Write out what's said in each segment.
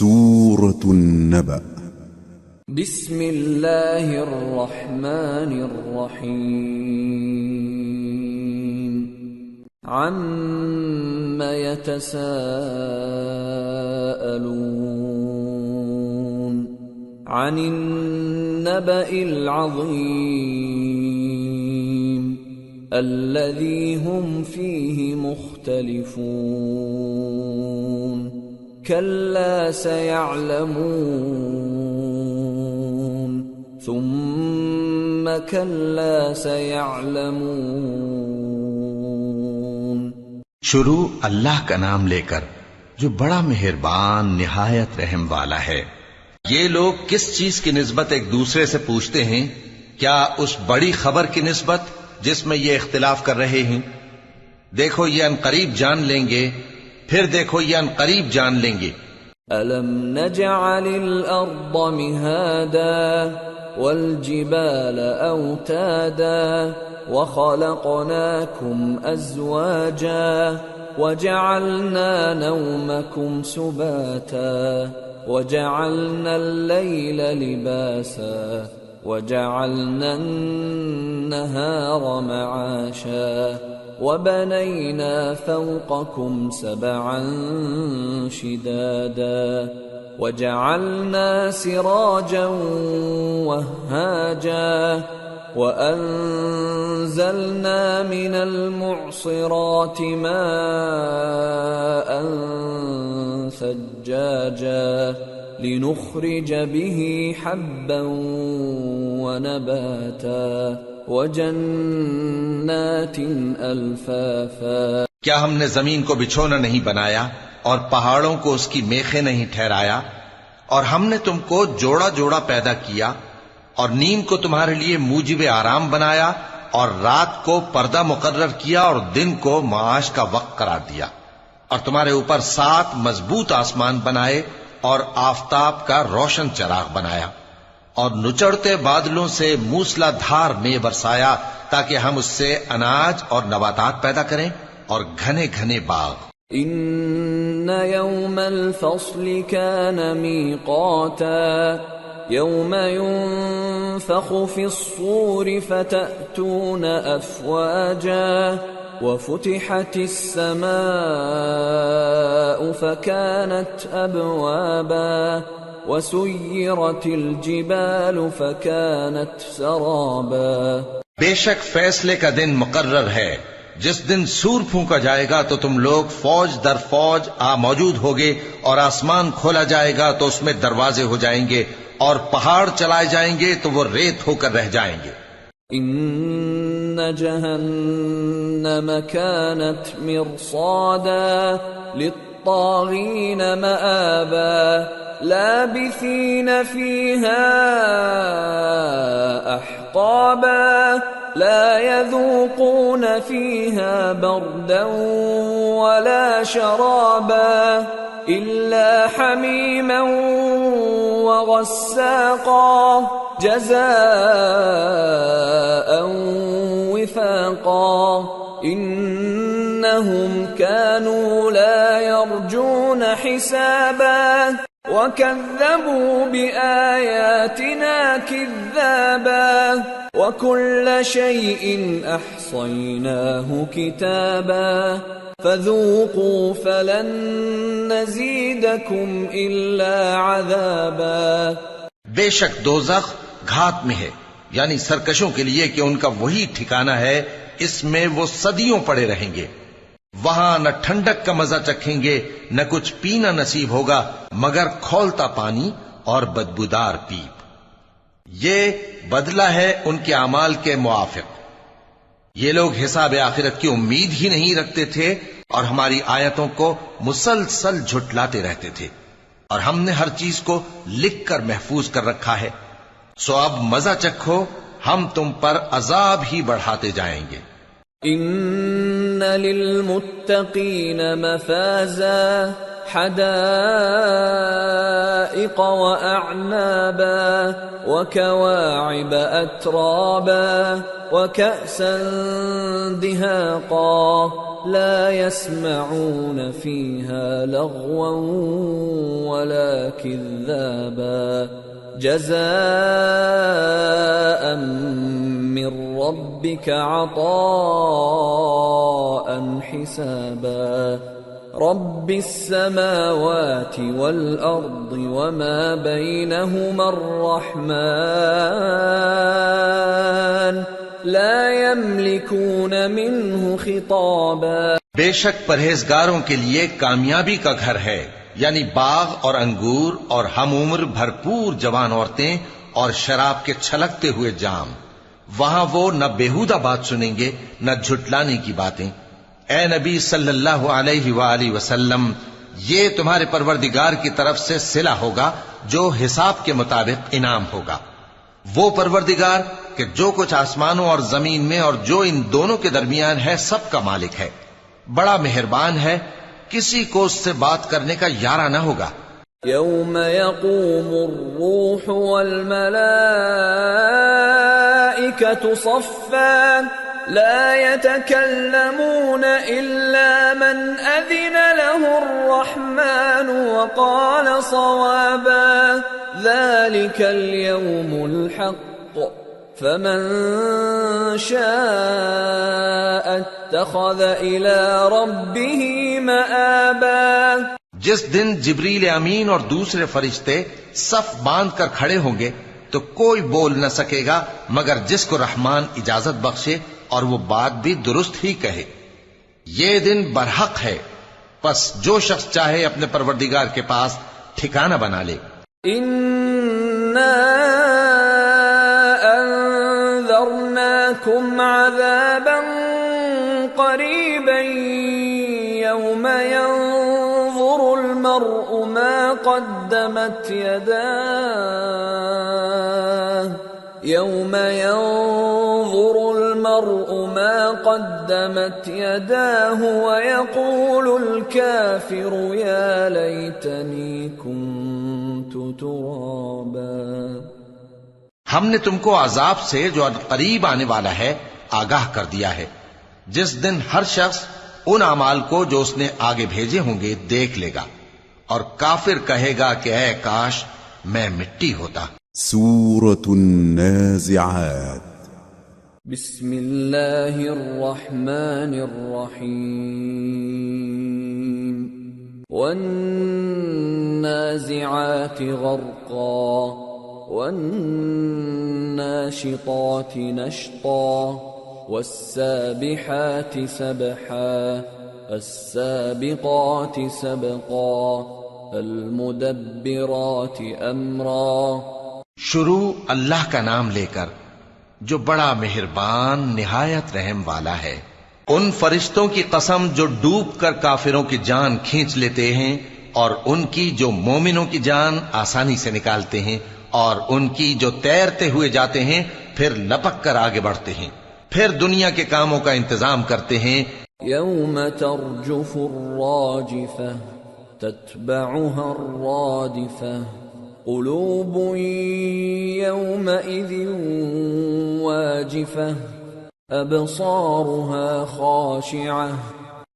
سورة النبأ بسم اللہ الرحمن الرحیم عم يتساءلون عن النبأ العظیم الذي هم فيه مختلفون كلا سيعلمون ثم كلا سيعلمون۔ شروع اللہ کا نام لے کر جو بڑا مہربان نہایت رحم والا ہے۔ یہ لوگ کس چیز کی نسبت ایک دوسرے سے پوچھتے ہیں؟ کیا اس بڑی خبر کی نسبت جس میں یہ اختلاف کر رہے ہیں؟ دیکھو یہ عنقریب جان لیں گے، پھر دیکھو یہ عنقریب جان لیں گے۔ أَلَمْ نَجْعَلِ الْأَرْضَ مِهَادًا وَالْجِبَالَ أَوْتَادًا وَخَلَقْنَاكُمْ أَزْوَاجًا وَجَعَلْنَا نَوْمَكُمْ سُبَاتًا وَجَعَلْنَا اللَّيْلَ لِبَاسًا وَجَعَلْنَا النَّهَارَ مَعَاشًا وَبَنَيْنَا فَوْقَكُمْ سَبْعًا شِدَادًا وَجَعَلْنَا سِرَاجًا وَهَّاجًا وَأَنزَلْنَا مِنَ الْمُعْصِرَاتِ مَاءً ثَجَّاجًا لِنُخْرِجَ بِهِ حَبًّا وَنَبَاتًا وَجَنَّاتٍ أَلْفَافًا۔ کیا ہم نے زمین کو بچھونا نہیں بنایا اور پہاڑوں کو اس کی میخیں نہیں ٹھہرایا؟ اور ہم نے تم کو جوڑا جوڑا پیدا کیا اور نیم کو تمہارے لیے موجب آرام بنایا اور رات کو پردہ مقرر کیا اور دن کو معاش کا وقت قرار دیا، اور تمہارے اوپر 7 مضبوط آسمان بنائے اور آفتاب کا روشن چراغ بنایا، اور نچڑتے بادلوں سے موسلا دھار میں برسایا تاکہ ہم اس سے اناج اور نباتات پیدا کریں اور گھنے گھنے باغ۔ ان يوم الفصل كان ميقاتا يوم ينفخ في الصور فتأتون أفواجا وفتحت السماء فكانت أبوابا وسيرت الجبال فكانت سرابا۔ بے شک فیصلے کا دن مقرر ہے، جس دن سور پھونکا جائے گا تو تم لوگ فوج در فوج موجود ہوگے، اور آسمان کھولا جائے گا تو اس میں دروازے ہو جائیں گے، اور پہاڑ چلائے جائیں گے تو وہ ریت ہو کر رہ جائیں گے۔ ان جہنم كانت مرصادا للطاغین مآبا لابثین فیہا احقابا لا يذوقون فيها بردا ولا شرابا إلا حميما وغساقا جزاء وفاقا إنهم كانوا لا يرجون حسابا وكذبوا بآياتنا كذابا وكل شيء أحصيناه كتابا فذوقوا فلن نزيدكم إلا عذابا۔ بے شک دوزخ گھات میں ہے، یعنی سرکشوں کے لیے کہ ان کا وہی ٹھکانہ ہے، اس میں وہ صدیوں پڑے رہیں گے۔ وہاں نہ ٹھنڈک کا مزہ چکھیں گے، نہ کچھ پینا نصیب ہوگا مگر کھولتا پانی اور بدبودار پیپ۔ یہ بدلہ ہے ان کے اعمال کے موافق۔ یہ لوگ حساب آخرت کی امید ہی نہیں رکھتے تھے اور ہماری آیتوں کو مسلسل جھٹلاتے رہتے تھے، اور ہم نے ہر چیز کو لکھ کر محفوظ کر رکھا ہے، سو اب مزہ چکھو، ہم تم پر عذاب ہی بڑھاتے جائیں گے۔ ان للمتقین مفازا حدائق حدائق وأعنابا وكواعب أترابا وكأسا دهاقا لا يسمعون فيها لغوا ولا كذابا جزاء من ربك عطاء حسابا رب السماوات والأرض وما بينهما الرحمن لا يملكون منه خطابا. بے شک پرہیزگاروں کے لیے کامیابی کا گھر ہے، یعنی باغ اور انگور اور ہم عمر بھرپور جوان عورتیں اور شراب کے چھلکتے ہوئے جام. وہاں وہ نہ بیہودہ بات سنیں گے نہ جھٹلانے کی باتیں. اے نبی صلی اللہ علیہ وآلہ وسلم، یہ تمہارے پروردگار کی طرف سے صلہ ہوگا جو حساب کے مطابق انعام ہوگا. وہ پروردگار کہ جو کچھ آسمانوں اور زمین میں اور جو ان دونوں کے درمیان ہے سب کا مالک ہے، بڑا مہربان ہے، کسی کو اس سے بات کرنے کا یارہ نہ ہوگا. يوم يقوم الروح والملائكة صفا لا يتكلمون إلا من أذن له الرحمن وقال صوابا ذلك اليوم الحق فمن شاء اتخذ إلى ربه مآبا. جس دن جبریل امین اور دوسرے فرشتے صف باندھ کر کھڑے ہوں گے تو کوئی بول نہ سکے گا مگر جس کو رحمان اجازت بخشے اور وہ بات بھی درست ہی کہے. یہ دن برحق ہے، پس جو شخص چاہے اپنے پروردگار کے پاس ٹھکانہ بنا لے. اِنَّا أَنذَرْنَاكُمْ عَذَابًا قَرِيبًا يَوْمَ يَنظُرُ الْمَرْءُ مَا قَدَّمَتْ يَدَاهُ يَوْمَ يَنظُرُ الْمَرْءُ مَا قَدَّمَتْ يَدَاهُ وَيَقُولُ الْكَافِرُ يَا لَيْتَنِي كُنتُ تُرَابًا. ہم نے تم کو عذاب سے جو قریب آنے والا ہے آگاہ کر دیا ہے، جس دن ہر شخص ان اعمال کو جو اس نے آگے بھیجے ہوں گے دیکھ لے گا، اور کافر کہے گا کہ اے کاش میں مٹی ہوتا. سورة النازعات. بسم اللہ الرحمن الرحیم. والنازعات غرقا والناشطات نشطا والسابحات سبحا السابقات سبقا المدبرات امرا. شروع اللہ کا نام لے کر جو بڑا مہربان نہایت رحم والا ہے. ان فرشتوں کی قسم جو ڈوب کر کافروں کی جان کھینچ لیتے ہیں، اور ان کی جو مومنوں کی جان آسانی سے نکالتے ہیں، اور ان کی جو تیرتے ہوئے جاتے ہیں پھر لپک کر آگے بڑھتے ہیں، پھر دنیا کے کاموں کا انتظام کرتے ہیں. یوم ترجف الراجفة تتبعها الرادفة قلوب يومئذ واجفة أبصارها خاشعة.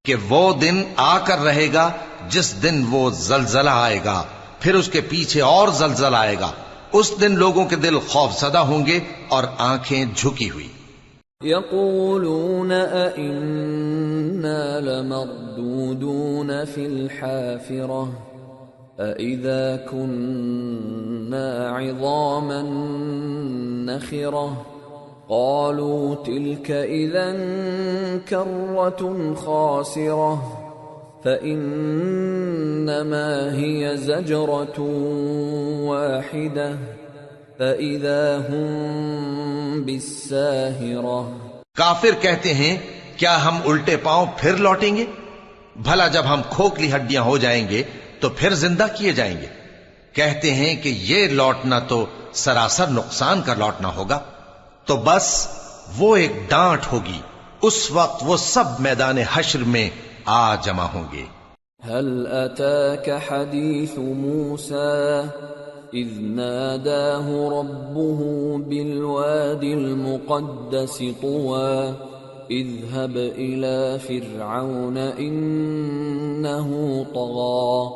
کہ وہ دن آ کر رہے گا جس دن وہ زلزلہ آئے گا، پھر اس کے پیچھے اور زلزلہ آئے گا. اس دن لوگوں کے دل خوف زدہ ہوں گے اور آنکھیں جھکی ہوئی. يقولون أئنا لمردودون في الحافرة أئذا كنا عظاما نخرة قالوا تلك إذا كرة خاسرة فإنما هي زجرة واحدة فَإِذَا هُمْ بِالسَّاهِرَةِ. کافر کہتے ہیں کیا ہم الٹے پاؤں پھر لوٹیں گے؟ بھلا جب ہم کھوکھلی ہڈیاں ہو جائیں گے تو پھر زندہ کیے جائیں گے. کہتے ہیں کہ یہ لوٹنا تو سراسر نقصان کا لوٹنا ہوگا. تو بس وہ ایک ڈانٹ ہوگی، اس وقت وہ سب میدان حشر میں آ جمع ہوں گے. هل أتاك حديث موسى إذ ناداه ربه بالواد المقدس طوى اذهب إلى فرعون إنه طغى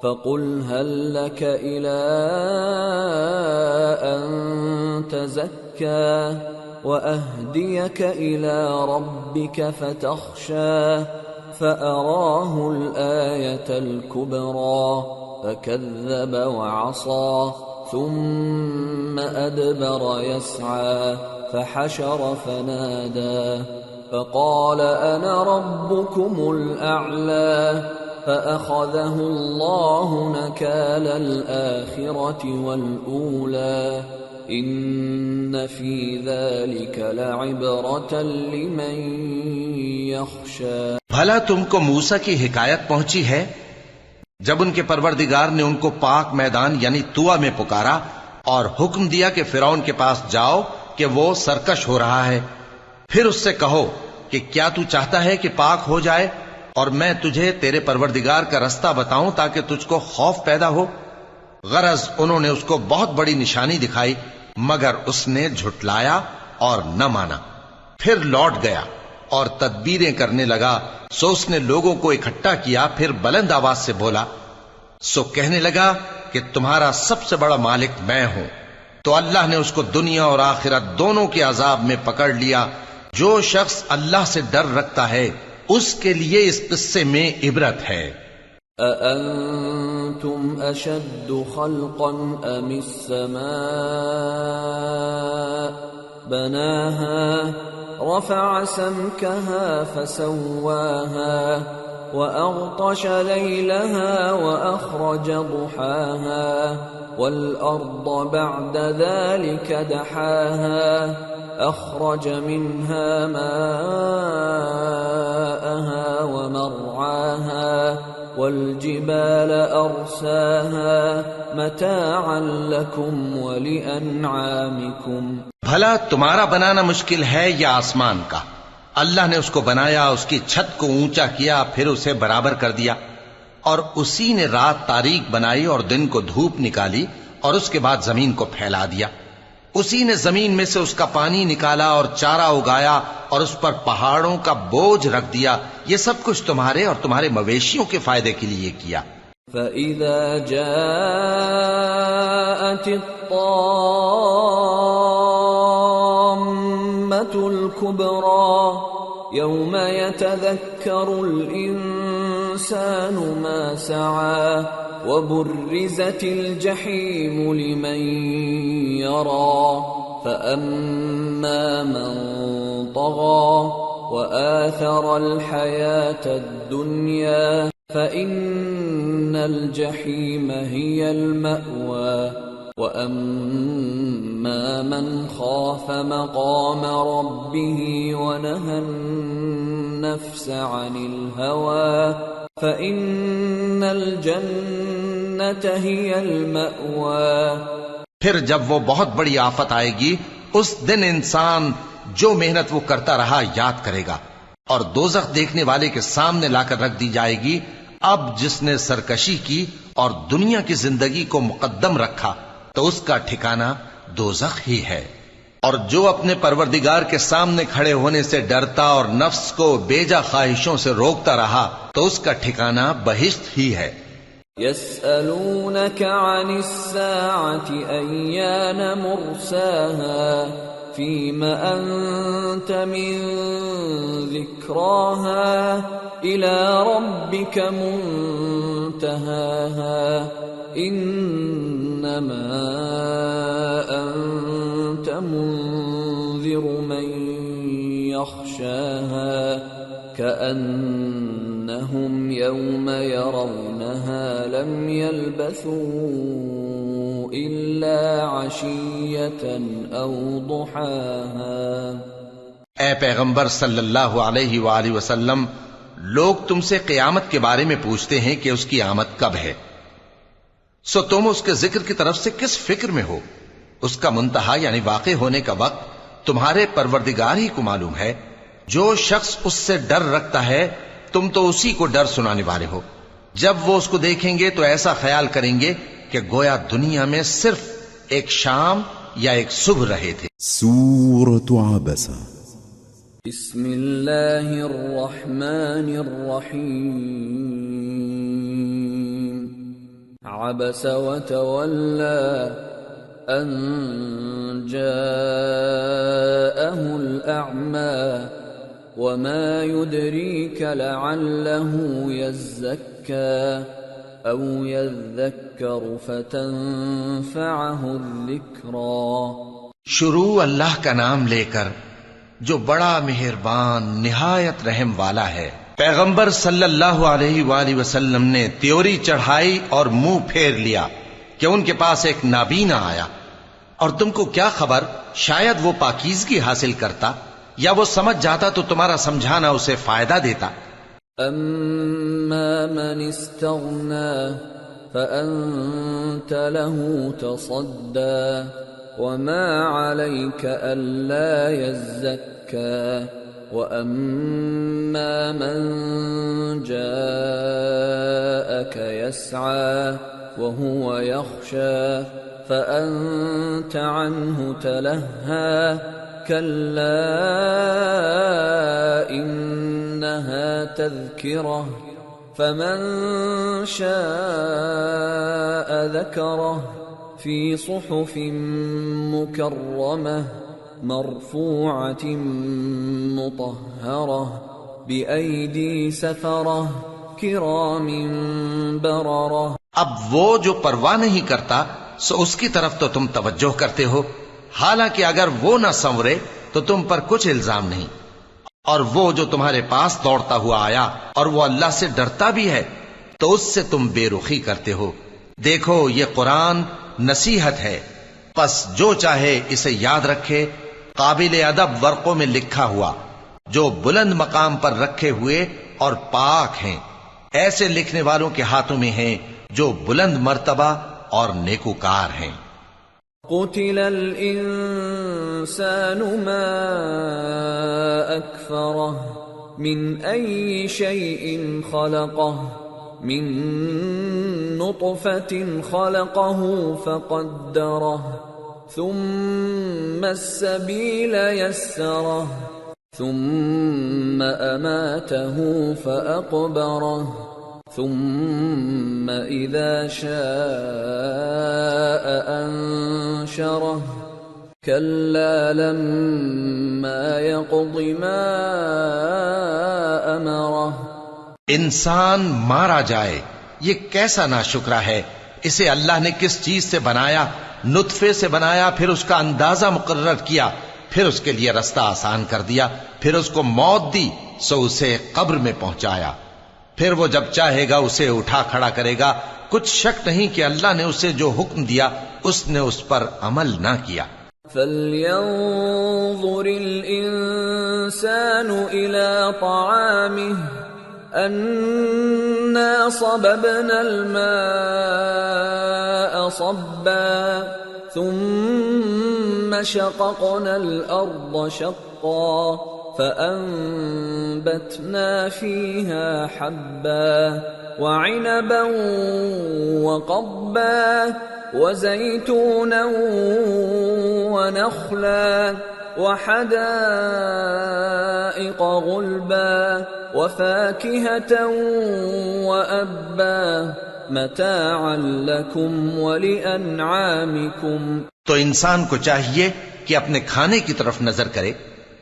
فقل هل لك إلى أن تزكى وأهديك إلى ربك فتخشى فأراه الآية الكبرى فكذب وعصى ثم أدبر يسعى فحشر فنادى فقال أنا ربكم الأعلى فأخذه الله نكال الآخرة والأولى إن في ذلك لعبرة لمن يخشى. بھلا تم کو موسیٰ کی حکایت پہنچی ہے جب ان کے پروردگار نے ان کو پاک میدان یعنی طویٰ میں پکارا اور حکم دیا کہ فرعون کے پاس جاؤ کہ وہ سرکش ہو رہا ہے. پھر اس سے کہو کہ کیا تو چاہتا ہے کہ پاک ہو جائے اور میں تجھے تیرے پروردگار کا رستہ بتاؤں تاکہ تجھ کو خوف پیدا ہو. غرض انہوں نے اس کو بہت بڑی نشانی دکھائی مگر اس نے جھٹلایا اور نہ مانا. پھر لوٹ گیا اور تدبیریں کرنے لگا. سو اس نے لوگوں کو اکٹھا کیا پھر بلند آواز سے بولا سو کہنے لگا کہ تمہارا سب سے بڑا مالک میں ہوں. تو اللہ نے اس کو دنیا اور آخرت دونوں کے عذاب میں پکڑ لیا. جو شخص اللہ سے ڈر رکھتا ہے اس کے لیے اس قصے میں عبرت ہے. أأنتم أشد خلقا أم السماء بناها رفع سمكها فسواها وأغطش ليلها وأخرج ضحاها والأرض بعد ذلك دحاها أخرج منها ماءها ومرعاها والجبال أرساها متاعا لكم ولأنعامكم. بھلا تمہارا بنانا مشکل ہے یا آسمان کا؟ اللہ نے اس کو بنایا، اس کی چھت کو اونچا کیا، پھر اسے برابر کر دیا، اور اسی نے رات تاریک بنائی اور دن کو دھوپ نکالی، اور اس کے بعد زمین کو پھیلا دیا. اسی نے زمین میں سے اس کا پانی نکالا اور چارہ اگایا اور اس پر پہاڑوں کا بوجھ رکھ دیا. یہ سب کچھ تمہارے اور تمہارے مویشیوں کے فائدے کے لیے کیا. فَإِذَا جَاءَتِ الطَّامَّةُ الْكُبْرَى يَوْمَ يَتَذَكَّرُ الْإِنسَانُ مَا سَعَى وَبُرِّزَتِ الْجَحِيمُ لِمَنْ يَرَى فَأَمَّا مَنْ طَغَى وَآثَرَ الْحَيَاةَ الدُّنْيَا فَإِنَّ الْجَحِيمَ هِيَ الْمَأْوَى وَأَمَّا مَنْ خَافَ مَقَامَ رَبِّهِ وَنَهَى النَّفْسَ عَنِ الْهَوَى فَإِنَّ الْجَنَّةَ هِيَ الْمَأْوَى. پھر جب وہ بہت بڑی آفت آئے گی اس دن انسان جو محنت وہ کرتا رہا یاد کرے گا، اور دوزخ دیکھنے والے کے سامنے لا کر رکھ دی جائے گی. اب جس نے سرکشی کی اور دنیا کی زندگی کو مقدم رکھا تو اس کا ٹھکانہ دوزخ ہی ہے، اور جو اپنے پروردگار کے سامنے کھڑے ہونے سے ڈرتا اور نفس کو بیجا خواہشوں سے روکتا رہا تو اس کا ٹھکانہ بہشت ہی ہے. يسألونك عن الساعة أيان مرساها فيم أنت من ذكراها إلى ربك منتهاها إنما أنت منذر من يخشاها كأنهم يوم يرونها لم يلبثوا إلا عشية أو ضحاها. اے پیغمبر صلی اللہ علیہ وآلہ وسلم، لوگ تم سے قیامت کے بارے میں پوچھتے ہیں کہ اس کی آمد کب ہے، سو تم اس کے ذکر کی طرف سے کس فکر میں ہو؟ اس کا منتہا یعنی واقع ہونے کا وقت تمہارے پروردگار ہی کو معلوم ہے. جو شخص اس سے ڈر رکھتا ہے تم تو اسی کو ڈر سنانے والے ہو. جب وہ اس کو دیکھیں گے تو ایسا خیال کریں گے کہ گویا دنیا میں صرف ایک شام یا ایک صبح رہے تھے۔ سورة عبسة بسم اللہ الرحمن الرحیم عبس وتولى أن جاءه الأعمى وما يدريك لعله يزكى أو يذكر فتنفعه الذكرى۔ شروع اللہ کا نام لے کر جو بڑا مہربان نہایت رحم والا ہے۔ پیغمبر صلی اللہ علیہ وآلہ وسلم نے تیوری چڑھائی اور منہ پھیر لیا کہ ان کے پاس ایک نابینا آیا، اور تم کو کیا خبر شاید وہ پاکیزگی حاصل کرتا یا وہ سمجھ جاتا تو تمہارا سمجھانا اسے فائدہ دیتا۔ اما من استغنى فأنت له تصدى وما عليك ألا يزكى وأما من جاءك يسعى وهو يخشى فأنت عنه تلهى كلا إنها تذكرة فمن شاء ذكره في صحف مكرمة مرفوعة مطهرة بأيدي سفرة كرام بررة۔ اب وہ جو پرواہ نہیں کرتا سو اس کی طرف تو تم توجہ کرتے ہو، حالانکہ اگر وہ نہ سنورے تو تم پر کچھ الزام نہیں۔ اور وہ جو تمہارے پاس دوڑتا ہوا آیا اور وہ اللہ سے ڈرتا بھی ہے تو اس سے تم بے رخی کرتے ہو۔ دیکھو یہ قرآن نصیحت ہے، پس جو چاہے اسے یاد رکھے، قابل ادب ورقوں میں لکھا ہوا، جو بلند مقام پر رکھے ہوئے اور پاک ہیں، ایسے لکھنے والوں کے ہاتھوں میں ہیں جو بلند مرتبہ اور نیکوکار ہیں۔ قتل الانسان ما اکفرہ من ای شیء خلقہ من نطفة خلقه فقدره ثم السبيل يسره ثم أماته فأقبره ثم إذا شاء أنشره كلا لما يقض ما أمره۔ انسان مارا جائے، یہ کیسا ناشکرا ہے۔ اسے اللہ نے کس چیز سے بنایا؟ نطفے سے بنایا، پھر اس کا اندازہ مقرر کیا، پھر اس کے لیے رستہ آسان کر دیا، پھر اس کو موت دی سو اسے قبر میں پہنچایا، پھر وہ جب چاہے گا اسے اٹھا کھڑا کرے گا۔ کچھ شک نہیں کہ اللہ نے اسے جو حکم دیا اس نے اس پر عمل نہ کیا۔ فَلْيَنظُرِ الْإِنسَانُ إِلَى طَعَامِهِ أَنَّا صَبَبْنَا الْمَاءَ صَبًّا ثُمَّ شَقَقْنَا الْأَرْضَ شَقًّا فَأَنبَتْنَا فِيهَا حَبًّا وَعِنَبًا وَقَضْبًا وَزَيْتُونًا وَنَخْلًا وحدائق غلبا وفاكهة وأبا متاعا لكم ولأنعامكم۔ تو انسان کو چاہیے کہ اپنے کھانے کی طرف نظر کرے۔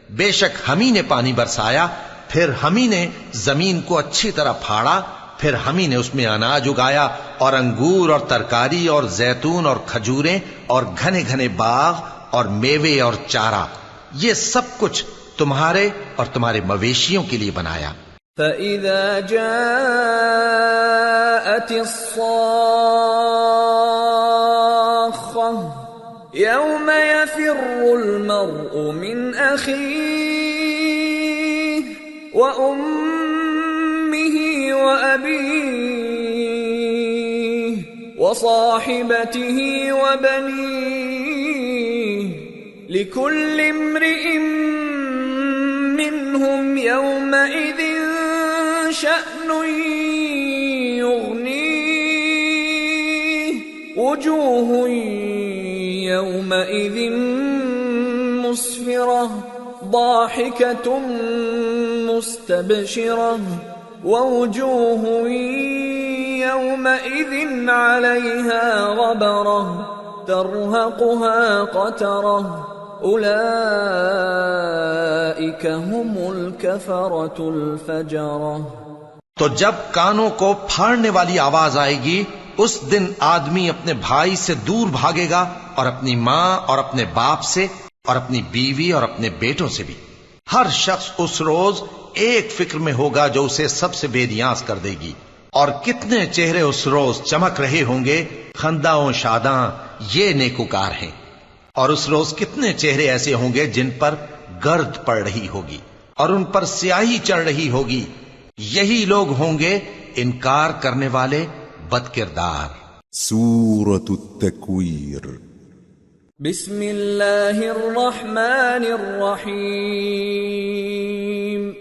بے شک ہم ہی نے پانی برسایا، پھر ہم ہی نے زمین کو اچھی طرح پھاڑا، پھر ہم ہی نے اس میں اناج اگایا اور انگور اور ترکاری اور زیتون اور کھجوریں اور گھنے گھنے باغ اور میوے اور چارہ، یہ سب کچھ تمہارے اور تمہارے مویشیوں کے لیے بنایا۔ فَإِذَا جَاءَتِ الصَّاخَّةُ يَوْمَ يَفِرُّ الْمَرْءُ مِنْ أَخِيهِ وَأُمِّهِ وَأَبِيهِ وَصَاحِبَتِهِ وَبَنِيهِ لِكُلِّ امْرِئٍ مِّنْهُمْ يَوْمَئِذٍ شَأْنٌ وجوه يومئذ مسفرة ضاحكة مستبشرة ووجوه يومئذ عليها غبرة ترهقها قترة أولئك هم الكفرة الفجرة۔ تو جب کانوں کو پھاڑنے والی آواز آئے گی اس دن آدمی اپنے بھائی سے دور بھاگے گا اور اپنی ماں اور اپنے باپ سے اور اپنی بیوی اور اپنے بیٹوں سے بھی۔ ہر شخص اس روز ایک فکر میں ہوگا جو اسے سب سے بے نیاز کر دے گی۔ اور کتنے چہرے اس روز چمک رہے ہوں گے، خنداں و شاداں یہ نیکوکار ہیں۔ اور اس روز کتنے چہرے ایسے ہوں گے جن پر گرد پڑ رہی ہوگی اور ان پر سیاہی چڑھ رہی ہوگی، یہی لوگ ہوں گے انکار کرنے والے بد کردار۔ سورة التكوير۔ بسم اللہ الرحمن الرحیم۔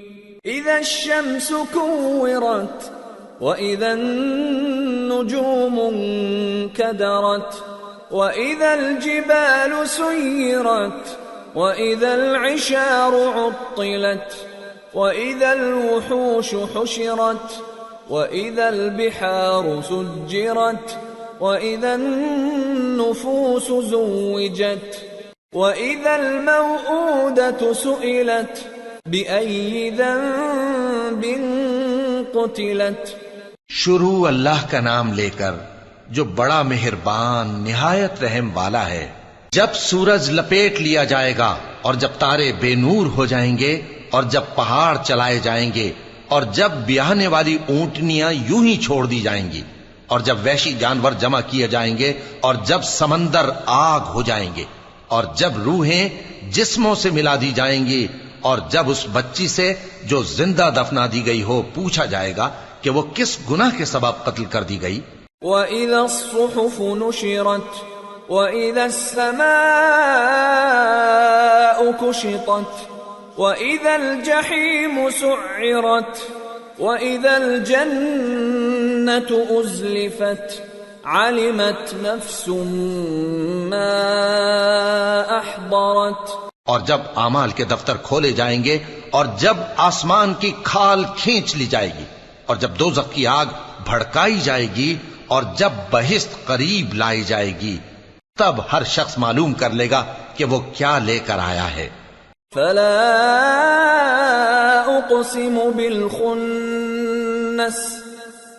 اذا الشمس كورت وإذا النجوم انكدرت وإذا الجبال سيرت وإذا العشار عطلت وإذا الوحوش حشرت وإذا البحار سجرت وإذا النفوس زوجت وإذا الموءودة سئلت بأي ذنب قتلت۔ شروع اللہ کا نام لے کر جو بڑا مہربان نہایت رحم والا ہے۔ جب سورج لپیٹ لیا جائے گا اور جب تارے بے نور ہو جائیں گے اور جب پہاڑ چلائے جائیں گے اور جب بیاہنے والی اونٹنیاں یوں ہی چھوڑ دی جائیں گی اور جب وحشی جانور جمع کیے جائیں گے اور جب سمندر آگ ہو جائیں گے اور جب روحیں جسموں سے ملا دی جائیں گی اور جب اس بچی سے جو زندہ دفنا دی گئی ہو پوچھا جائے گا کہ وہ کس گناہ کے سبب قتل کر دی گئی۔ وَإِذَا الصُّحُفُ نُشِرَتْ وَإِذَا السَّمَاءُ كُشِطَتْ وَإِذَا الْجَحِيمُ سُعِّرَتْ وَإِذَا الْجَنَّةُ أُزْلِفَتْ عَلِمَتْ نَفْسٌ مَّا أَحْضَرَتْ۔ اور جب اعمال کے دفتر کھولے جائیں گے اور جب آسمان کی کھال کھینچ لی جائے گی اور جب دوزخ کی آگ بھڑکائی جائے گی اور جب بہشت قریب لائی جائے گی تب ہر شخص معلوم کر لے گا کہ وہ کیا لے کر آیا ہے۔ فلا اقسم بالخنس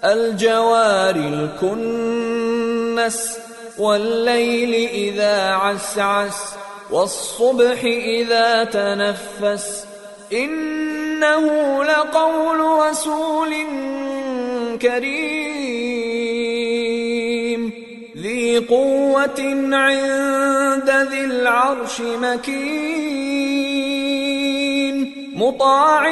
الجوار الكنس والليل اذا عسعس والصبح اذا تنفس انه لقول رسول كريم ذي قوة عند ذي العرش مكين مطاع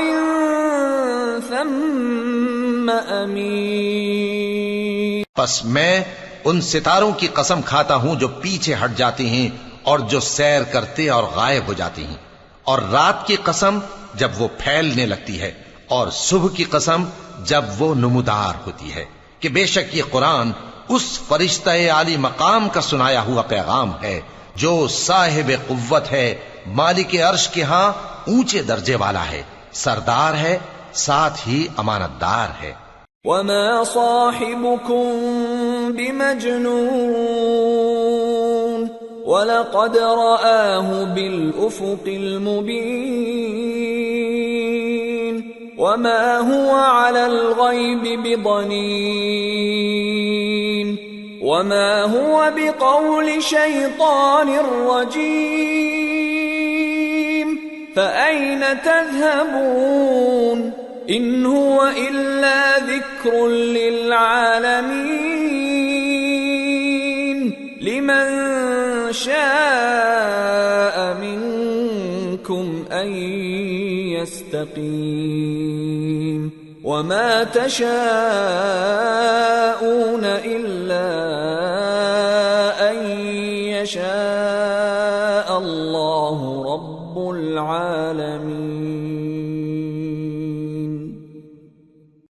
ثم امین۔ پس میں ان ستاروں کی قسم کھاتا ہوں جو پیچھے ہٹ جاتے ہیں اور جو سیر کرتے اور غائب ہو جاتے ہیں، اور رات کی قسم جب وہ پھیلنے لگتی ہے، اور صبح کی قسم جب وہ نمودار ہوتی ہے، کہ بے شک یہ قرآن اس فرشتہ عالی مقام کا سنایا ہوا پیغام ہے جو صاحب قوت ہے، مالک عرش کے ہاں اونچے درجے والا ہے، سردار ہے، ساتھ ہی امانت دار ہے۔ وما صاحبكم بمجنون ولقد رآه بالأفق المبين وما هو على الغيب بضنين وما هو بقول شيطان رجيم فأين تذهبون إن هو إلا ذكر للعالمين لمن شاء منكم أن يستقيم وما تشاءون إلا أن يشاء الله رب العالمين۔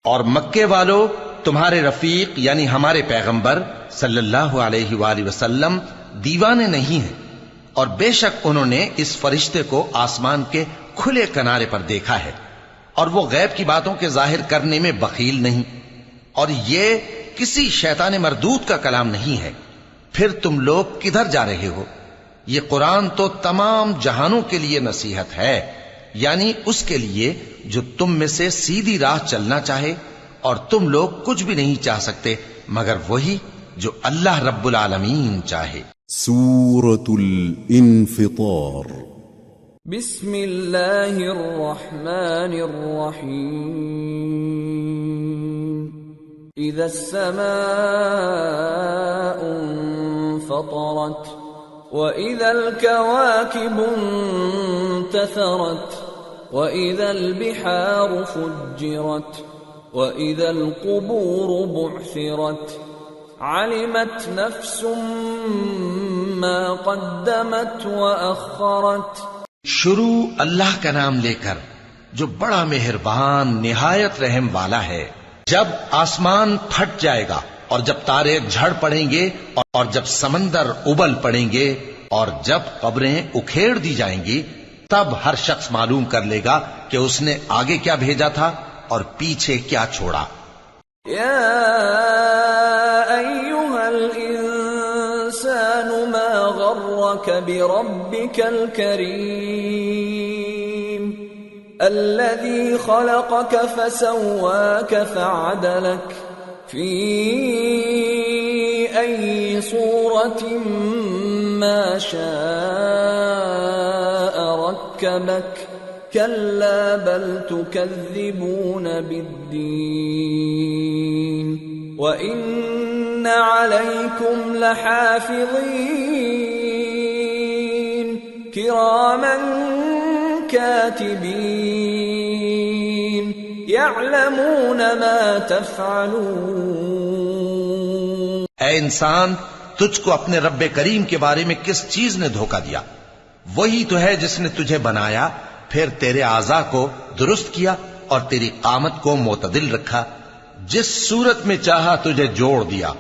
اور مکے والو تمہارے رفیق یعنی ہمارے پیغمبر صلی اللہ علیہ وآلہ وسلم دیوانے نہیں ہیں، اور بے شک انہوں نے اس فرشتے کو آسمان کے کھلے کنارے پر دیکھا ہے، اور وہ غیب کی باتوں کے ظاہر کرنے میں بخیل نہیں، اور یہ کسی شیطان مردود کا کلام نہیں ہے۔ پھر تم لوگ کدھر جا رہے ہو؟ یہ قرآن تو تمام جہانوں کے لیے نصیحت ہے، یعنی اس کے لیے جو تم میں سے سیدھی راہ چلنا چاہے، اور تم لوگ کچھ بھی نہیں چاہ سکتے مگر وہی جو اللہ رب العالمین چاہے۔ سورة الانفطار۔ بسم اللہ الرحمن الرحیم۔ اذا السماء انفطرت وَإِذَا الْكَوَاكِبُ انتَثَرَتْ وَإِذَا الْبِحَارُ فُجِّرَتْ وَإِذَا الْقُبُورُ بُعْثِرَتْ عَلِمَتْ نَفْسٌ مَّا قَدَّمَتْ وَأَخَّرَتْ۔ شروع اللہ کا نام لے کر جو بڑا مہربان نہایت رحم والا ہے۔ جب آسمان پھٹ جائے گا، اور جب تارے جھڑ پڑیں گے، اور جب سمندر ابل پڑیں گے، اور جب قبریں اکھیڑ دی جائیں گی، تب ہر شخص معلوم کر لے گا کہ اس نے آگے کیا بھیجا تھا اور پیچھے کیا چھوڑا۔ یا ایھا الانسان ما غرک بربک الکریم الذی خلقک فسواک فعدلک فی ای صورت ما شاء رکبک کلا بل تکذبون بالدین وَإِنَّ عَلَيْكُمْ لَحَافِظِينَ كِرَامًا كَاتِبِينَ يَعْلَمُونَ مَا تَفْعَلُونَ۔ اے انسان، تجھ کو اپنے رب کریم کے بارے میں کس چیز نے دھوکہ دیا؟ وہی تو ہے جس نے تجھے بنایا، پھر تیرے اعضاء کو درست کیا اور تیری قامت کو معتدل رکھا، جس صورت میں چاہا تجھے جوڑ دیا،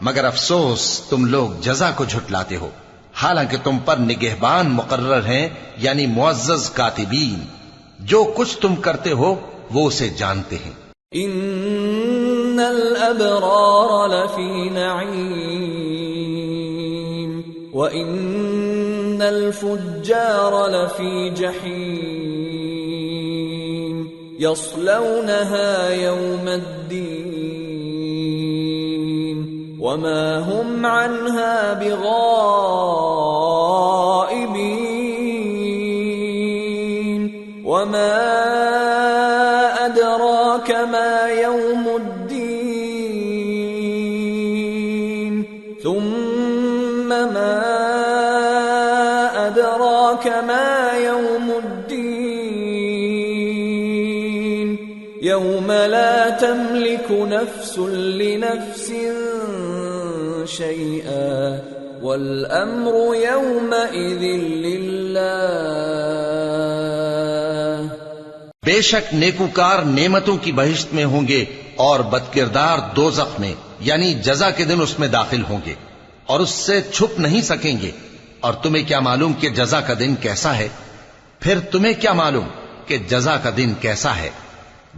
مگر افسوس تم لوگ جزا کو جھٹلاتے ہو، حالانکہ تم پر نگہبان مقرر ہیں، یعنی معزز کاتبین، جو کچھ تم کرتے ہو وہ اسے جانتے ہیں۔ ان الابرار لفی نعیم وان الفجار لفی جحیم يصلونها يوم الدين وما هم عنها بغائبين وما أدراك ما يوم الدين ثم ما أدراك ما يوم الدين يوم لا تملك نفس لنفس شيئا والأمر يومئذ لله۔ بے شک نیکوکار نعمتوں کی بہشت میں ہوں گے اور بدکردار دوزخ میں، یعنی جزا کے دن اس میں داخل ہوں گے اور اس سے چھپ نہیں سکیں گے۔ اور تمہیں کیا معلوم کہ جزا کا دن کیسا ہے؟ پھر تمہیں کیا معلوم کہ جزا کا دن کیسا ہے؟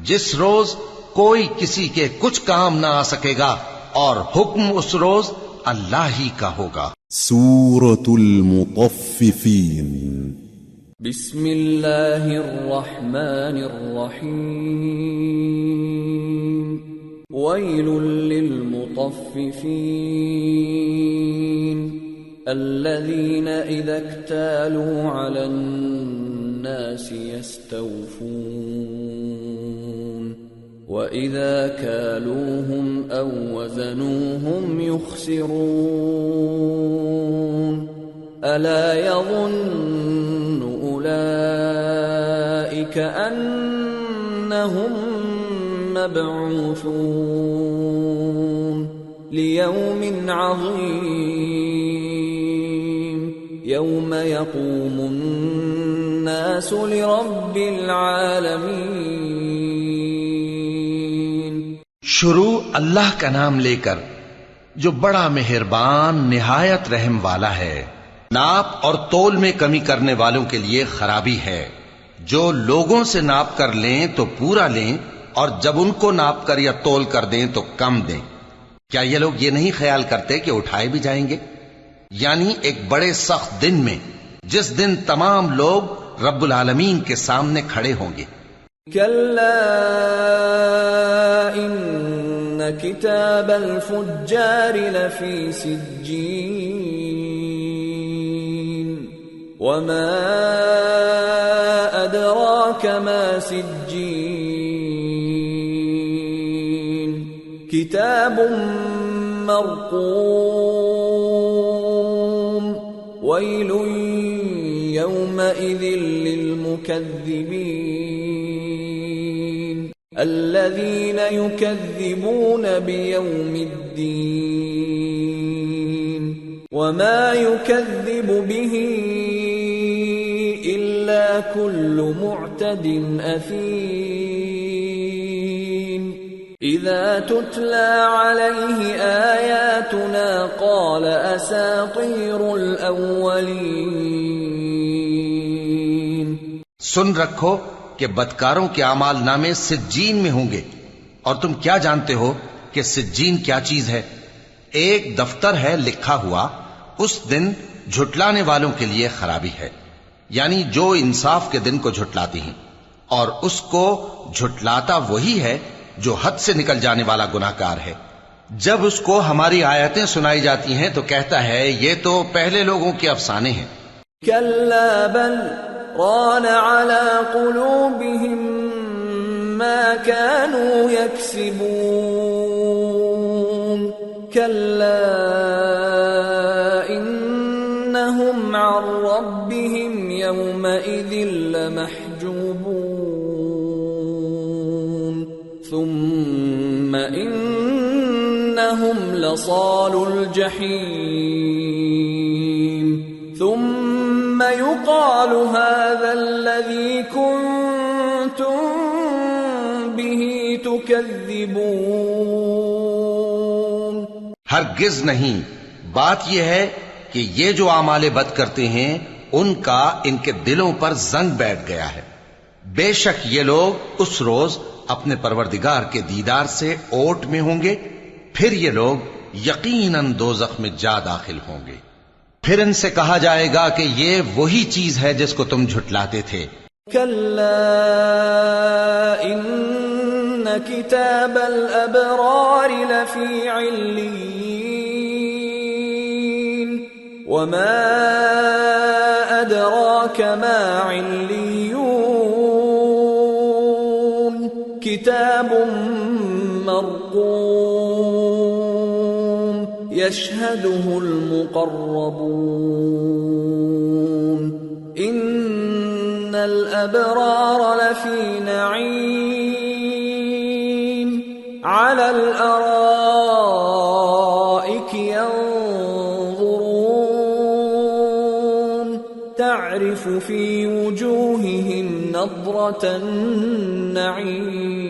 جس روز کوئی کسی کے کچھ کام نہ آ سکے گا اور حکم اس روز اللہ ہی کا ہوگا۔ سورة المطففين۔ بسم اللہ الرحمن الرحیم۔ ویل للمطففین الذین اذا اکتالوا علی الناس یستوفون وَإِذَا كَالُوهُمْ أَوْ وَّزَنُوهُمْ يُخْسِرُونَ أَلَا يَظُنُّ أُولَئِكَ أَنَّهُمْ مَبْعُوثُونَ لِيَوْمٍ عَظِيمٍ يَوْمَ يَقُومُ النَّاسُ لِرَبِّ الْعَالَمِينَ۔ شروع اللہ کا نام لے کر جو بڑا مہربان نہایت رحم والا ہے۔ ناپ اور تول میں کمی کرنے والوں کے لیے خرابی ہے۔ جو لوگوں سے ناپ کر لیں تو پورا لیں، اور جب ان کو ناپ کر یا تول کر دیں تو کم دیں۔ کیا یہ لوگ یہ نہیں خیال کرتے کہ اٹھائے بھی جائیں گے؟ یعنی ایک بڑے سخت دن میں، جس دن تمام لوگ رب العالمین کے سامنے کھڑے ہوں گے۔ كلا إن كتاب الفجار لفي سجين وما أدراك ما سجين كتاب مرقوم ويل يومئذ للمكذبين الذين يكذبون بيوم الدين وما يكذب به إلا كل معتد أثيم إذا تتلى عليه آياتنا قال أساطير الأولين۔ سن رکھو کہ بدکاروں کے اعمال نامے سجین میں ہوں گے، اور تم کیا جانتے ہو کہ سجین کیا چیز ہے؟ ایک دفتر ہے لکھا ہوا، اس دن جھٹلانے والوں کے لیے خرابی ہے، یعنی جو انصاف کے دن کو جھٹلاتی ہیں، اور اس کو جھٹلاتا وہی ہے جو حد سے نکل جانے والا گناہگار ہے۔ جب اس کو ہماری آیتیں سنائی جاتی ہیں تو کہتا ہے یہ تو پہلے لوگوں کے افسانے ہیں۔ كلا بل ران على قلوبهم ما كانوا يكسبون كلا إنهم عن ربهم يومئذ لمحجوبون ثم إنهم لصالو الجحيم ثم يقال هذا الذي كنتم به تكذبون۔ ہرگز نہیں، بات یہ ہے کہ یہ جو اعمال بد کرتے ہیں ان کا ان کے دلوں پر زنگ بیٹھ گیا ہے۔ بے شک یہ لوگ اس روز اپنے پروردگار کے دیدار سے اوٹ میں ہوں گے، پھر یہ لوگ یقیناً دوزخ میں جا داخل ہوں گے۔ پھر ان سے کہا جائے گا کہ یہ وہی چیز ہے جس کو تم جھٹلاتے تھے۔ كلا إن كتاب الأبرار لفي عليين وما أدراك ما عليون كتاب مرقوم يشهده المقربون إن الأبرار لفي نعيم على الأرائك ينظرون تعرف في وجوههم نضرة النعيم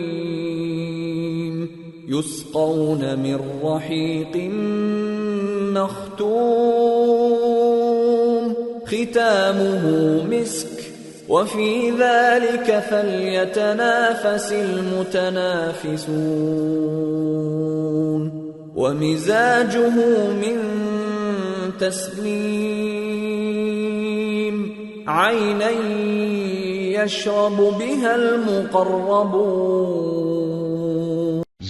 يسقون من رحيق مختوم ختامه مسك وفي ذلك فليتنافس المتنافسون ومزاجه من تسنيم عينا يشرب بها المقربون۔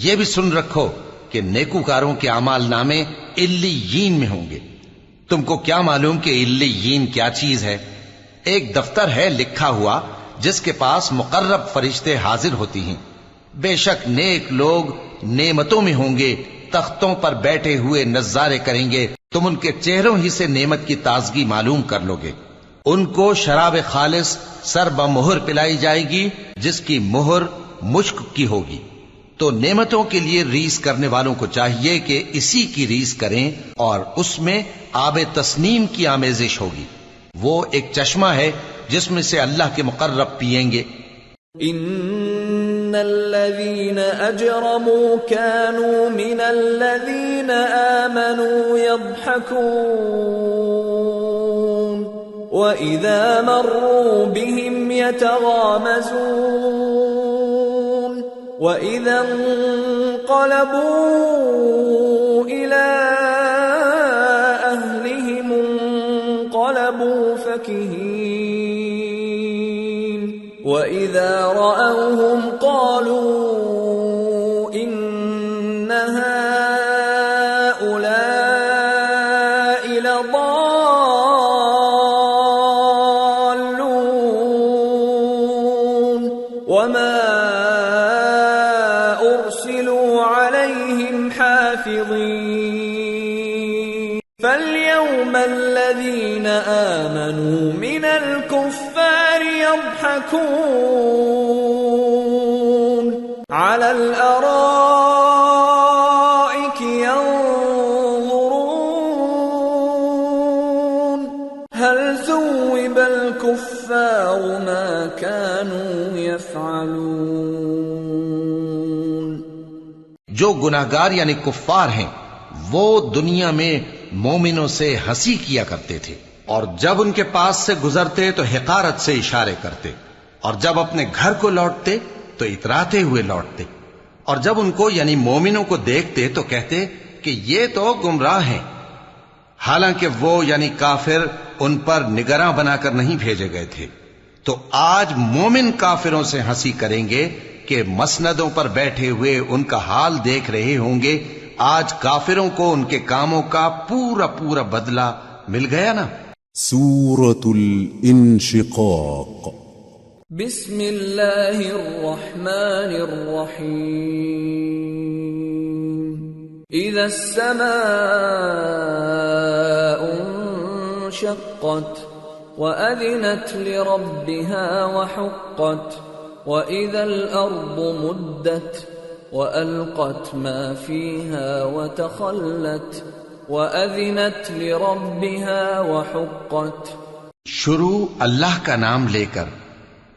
یہ بھی سن رکھو کہ نیکوکاروں کے اعمال نامے علیین میں ہوں گے۔ تم کو کیا معلوم کہ علیین کیا چیز ہے؟ ایک دفتر ہے لکھا ہوا جس کے پاس مقرب فرشتے حاضر ہوتی ہیں۔ بے شک نیک لوگ نعمتوں میں ہوں گے، تختوں پر بیٹھے ہوئے نظارے کریں گے، تم ان کے چہروں ہی سے نعمت کی تازگی معلوم کر لو گے۔ ان کو شراب خالص سر بمہر پلائی جائے گی جس کی مہر مشک کی ہوگی۔ تو نعمتوں کے لیے ریس کرنے والوں کو چاہیے کہ اسی کی ریس کریں، اور اس میں آب تسنیم کی آمیزش ہوگی۔ وہ ایک چشمہ ہے جس میں سے اللہ کے مقرب پئیں گے۔ ان الذين أجرموا كانوا من الذين آمنوا يضحكون وإذا مروا بهم يتغامزون وإذا انقلبوا إلى أهلهم انقلبوا فكهين وإذا رأوهم قالوا إن هؤلاء لضالون وما أرسلوا عليهم حافظين فاليوم الذين آمنوا من الكفار يضحكون على الأرائك ينظرون هل ثوب الكفار ما كانوا يفعلون جو گناہگار یعنی کفار ہیں وہ دنیا میں مومنوں سے ہنسی کیا کرتے تھے، اور جب ان کے پاس سے گزرتے تو حقارت سے اشارے کرتے، اور جب اپنے گھر کو لوٹتے تو اتراتے ہوئے لوٹتے، اور جب ان کو یعنی مومنوں کو دیکھتے تو کہتے کہ یہ تو گمراہ ہیں، حالانکہ وہ یعنی کافر ان پر نگراں بنا کر نہیں بھیجے گئے تھے۔ تو آج مومن کافروں سے ہنسی کریں گے کہ مسندوں پر بیٹھے ہوئے ان کا حال دیکھ رہے ہوں گے۔ آج کافروں کو ان کے کاموں کا پورا پورا بدلہ مل گیا نا۔ سورة الانشقاق بسم اللہ الرحمن الرحیم اذا السماء انشقت وأذنت لربها وحقت وإذا الأرض مدت وألقت ما فيها وتخلت وأذنت لربها وحقت۔ شروع اللہ کا نام لے کر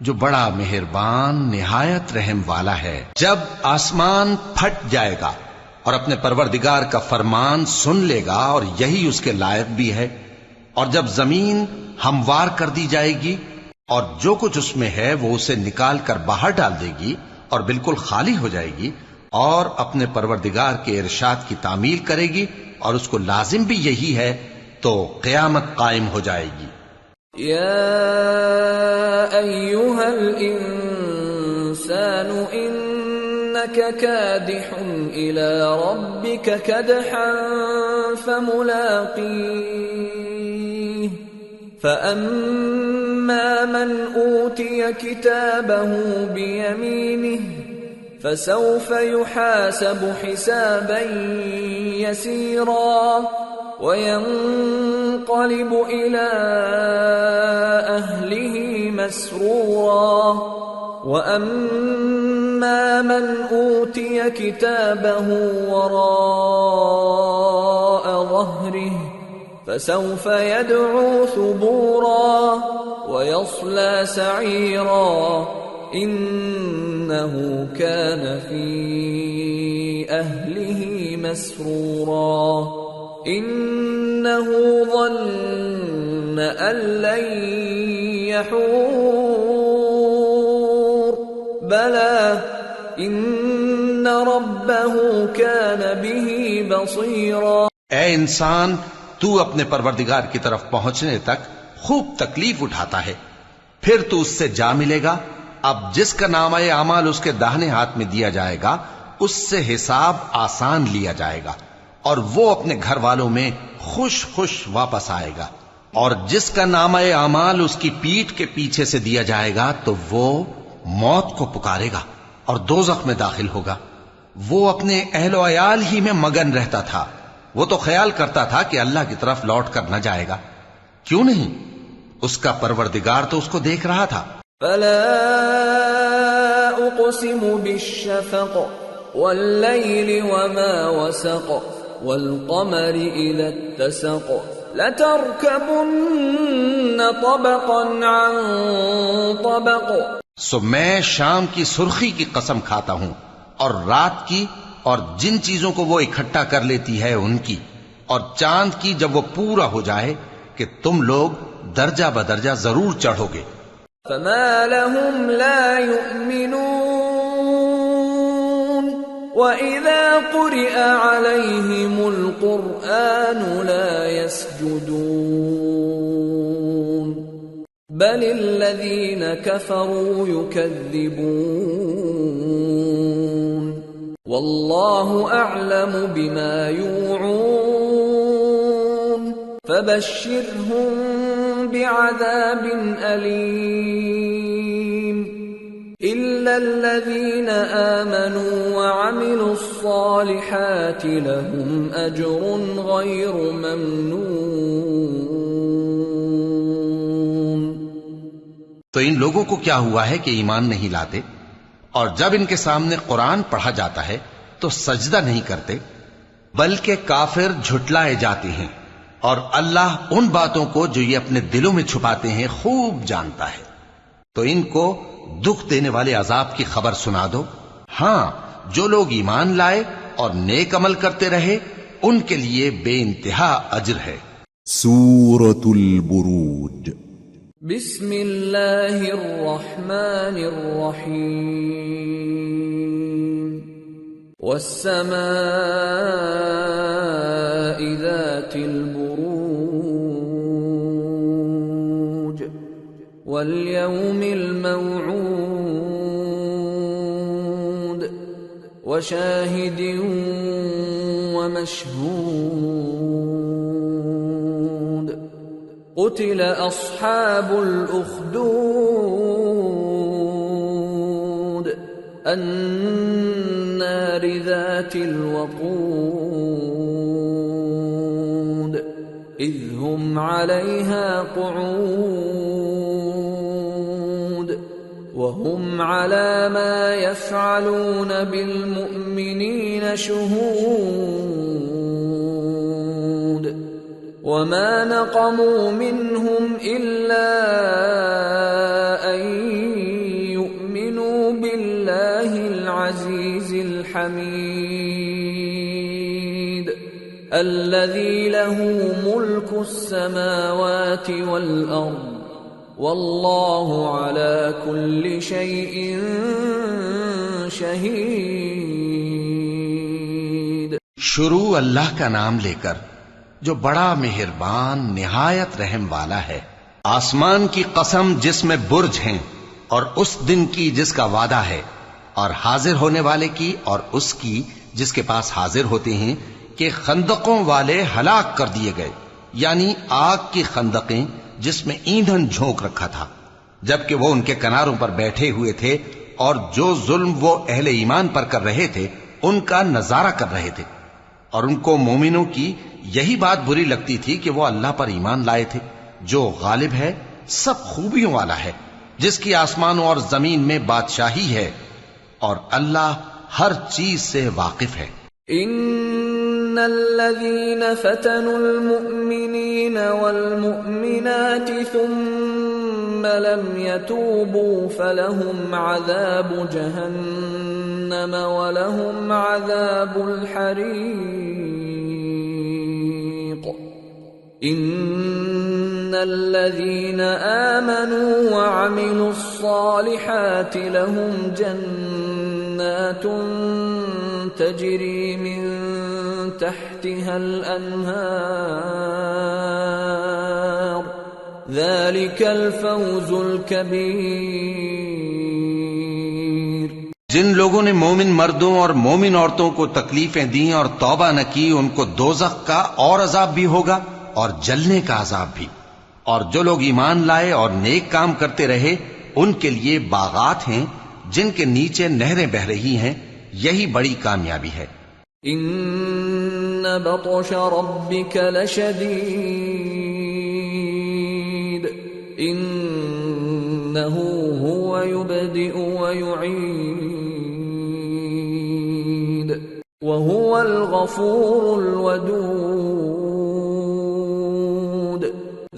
جو بڑا مہربان نہایت رحم والا ہے۔ جب آسمان پھٹ جائے گا اور اپنے پروردگار کا فرمان سن لے گا اور یہی اس کے لائق بھی ہے، اور جب زمین ہموار کر دی جائے گی اور جو کچھ اس میں ہے وہ اسے نکال کر باہر ڈال دے گی اور بالکل خالی ہو جائے گی اور اپنے پروردگار کے ارشاد کی تعمیل کرے گی اور اس کو لازم بھی یہی ہے، تو قیامت قائم ہو جائے گی۔ یا ایھا الانسان انک کادح الی ربک کدحا فملاقیہ فأما من أوتي كتابه بيمينه فسوف يحاسب حسابا يسيرا وينقلب إلى أهله مسرورا وأما من أوتي كتابه وراء ظهره فسوف يدعو ثبورا ويصلى سعيرا إنه كان في أهله مسرورا إنه ظن أن لن يحور بلى إن ربه كان به بصيرا۔ اے انسان، تو اپنے پروردگار کی طرف پہنچنے تک خوب تکلیف اٹھاتا ہے، پھر تو اس سے جا ملے گا۔ اب جس کا نامہ اعمال اس کے داہنے ہاتھ میں دیا جائے گا اس سے حساب آسان لیا جائے گا اور وہ اپنے گھر والوں میں خوش خوش واپس آئے گا، اور جس کا نامہ اعمال اس کی پیٹھ کے پیچھے سے دیا جائے گا تو وہ موت کو پکارے گا اور دوزخ میں داخل ہوگا۔ وہ اپنے اہل و عیال ہی میں مگن رہتا تھا، وہ تو خیال کرتا تھا کہ اللہ کی طرف لوٹ کر نہ جائے گا، کیوں نہیں؟ اس کا پروردگار تو اس کو دیکھ رہا تھا۔ فلا اقسم بالشفق والليل وما وسق والقمر اذا اتسق لتركبن طبقا عن طبق سو میں شام کی سرخی کی قسم کھاتا ہوں اور رات کی اور جن چیزوں کو وہ اکٹھا کر لیتی ہے ان کی، اور چاند کی جب وہ پورا ہو جائے کہ تم لوگ درجہ بدرجہ ضرور چڑھو گے۔ فما لهم لا يؤمنون وَإِذَا قُرِئَ عَلَيْهِمُ الْقُرْآنُ لَا يَسْجُدُونَ بَلِ الَّذِينَ كَفَرُوا يُكَذِّبُونَ وَاللَّهُ أَعْلَمُ بِمَا يُوعُونَ فَبَشِّرْهُم بِعَذَابٍ أَلِيمٍ إِلَّا الَّذِينَ آمَنُوا وَعَمِلُوا الصَّالِحَاتِ لَهُمْ أَجْرٌ غَيْرُ مَمْنُونٍ۔ تو ان لوگوں کو کیا ہوا ہے کہ ایمان نہیں لاتے، اور جب ان کے سامنے قرآن پڑھا جاتا ہے تو سجدہ نہیں کرتے، بلکہ کافر جھٹلائے جاتے ہیں، اور اللہ ان باتوں کو جو یہ اپنے دلوں میں چھپاتے ہیں خوب جانتا ہے۔ تو ان کو دکھ دینے والے عذاب کی خبر سنا دو۔ ہاں، جو لوگ ایمان لائے اور نیک عمل کرتے رہے ان کے لیے بے انتہا اجر ہے۔ سورة البروج۔ بسم اللہ الرحمن الرحیم۔ والسماء ذات البروج واليوم الموعود وشاهد ومشهود قتل أصحاب الأخدود النار ذات الوقود إذ هم عليها قعود وهم على ما يفعلون بالمؤمنين شهود وما نقموا منهم إلا أن يؤمنوا بالله العزيز الحميد الذي له ملك السماوات والأرض واللہ علی کل شیء شہید۔ شروع اللہ کا نام لے کر جو بڑا مہربان نہایت رحم والا ہے۔ آسمان کی قسم جس میں برج ہیں، اور اس دن کی جس کا وعدہ ہے، اور حاضر ہونے والے کی اور اس کی جس کے پاس حاضر ہوتے ہیں کہ خندقوں والے ہلاک کر دیے گئے، یعنی آگ کی خندقیں جس میں ایندھن جھونک رکھا تھا، جبکہ وہ ان کے کناروں پر بیٹھے ہوئے تھے اور جو ظلم وہ اہل ایمان پر کر رہے تھے ان کا نظارہ کر رہے تھے، اور ان کو مومنوں کی یہی بات بری لگتی تھی کہ وہ اللہ پر ایمان لائے تھے جو غالب ہے، سب خوبیوں والا ہے، جس کی آسمانوں اور زمین میں بادشاہی ہے، اور اللہ ہر چیز سے واقف ہے۔ ان الذين فتنوا المؤمنين والمؤمنات ثم لم يتوبوا فلهم عذاب جهنم ولهم عذاب الحريق ان الذين آمنوا وعملوا الصالحات لهم جنات تجري من تحتها الأنهار ذلك الفوز الكبير۔ جن لوگوں نے مومن مردوں اور مومن عورتوں کو تکلیفیں دیں اور توبہ نہ کی ان کو دوزخ کا اور عذاب بھی ہوگا اور جلنے کا عذاب بھی، اور جو لوگ ایمان لائے اور نیک کام کرتے رہے ان کے لیے باغات ہیں جن کے نیچے نہریں بہ رہی ہیں، یہی بڑی کامیابی ہے۔ ان بطش ربک لشدید انه هو يبدئ ويعيد وهو الغفور الودود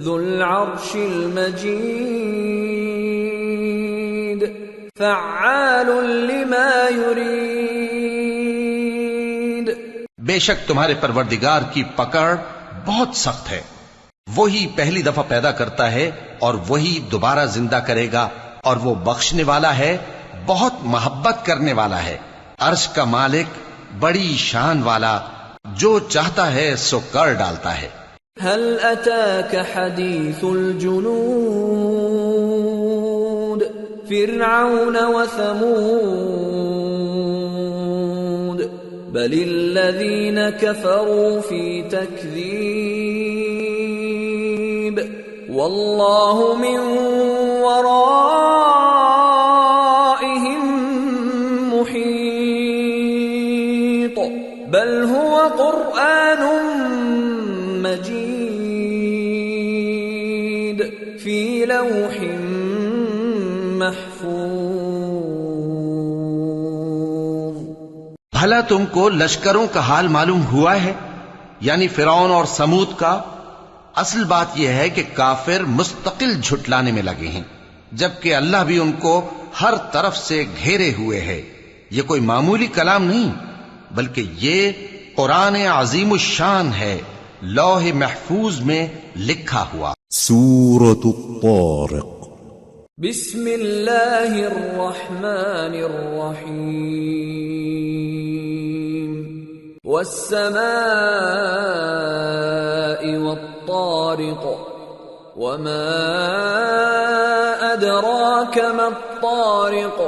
ذو العرش المجيد فعال لما يريد. بے شک تمہارے پروردگار کی پکڑ بہت سخت ہے. وہی پہلی دفعہ پیدا کرتا ہے اور وہی دوبارہ زندہ کرے گا، اور وہ بخشنے والا ہے، بہت محبت کرنے والا ہے، عرش کا مالک، بڑی شان والا، جو چاہتا ہے سو کر ڈالتا ہے. هل أتاك حديث الجنود فرعون وثمود بل الذين كفروا في تكذيب والله من ورائهم محيط بل هو قرآن مجيد في لوح محفوظ. بھلا تم کو لشکروں کا حال معلوم ہوا ہے، یعنی فرعون اور سمود کا؟ اصل بات یہ ہے کہ کافر مستقل جھٹلانے میں لگے ہیں، جبکہ اللہ بھی ان کو ہر طرف سے گھیرے ہوئے ہے. یہ کوئی معمولی کلام نہیں، بلکہ یہ قرآن عظیم الشان ہے، لوح محفوظ میں لکھا ہوا. سورة الطارق. بسم اللہ الرحمن الرحیم. والسماء والطارق وما أدراك ما الطارق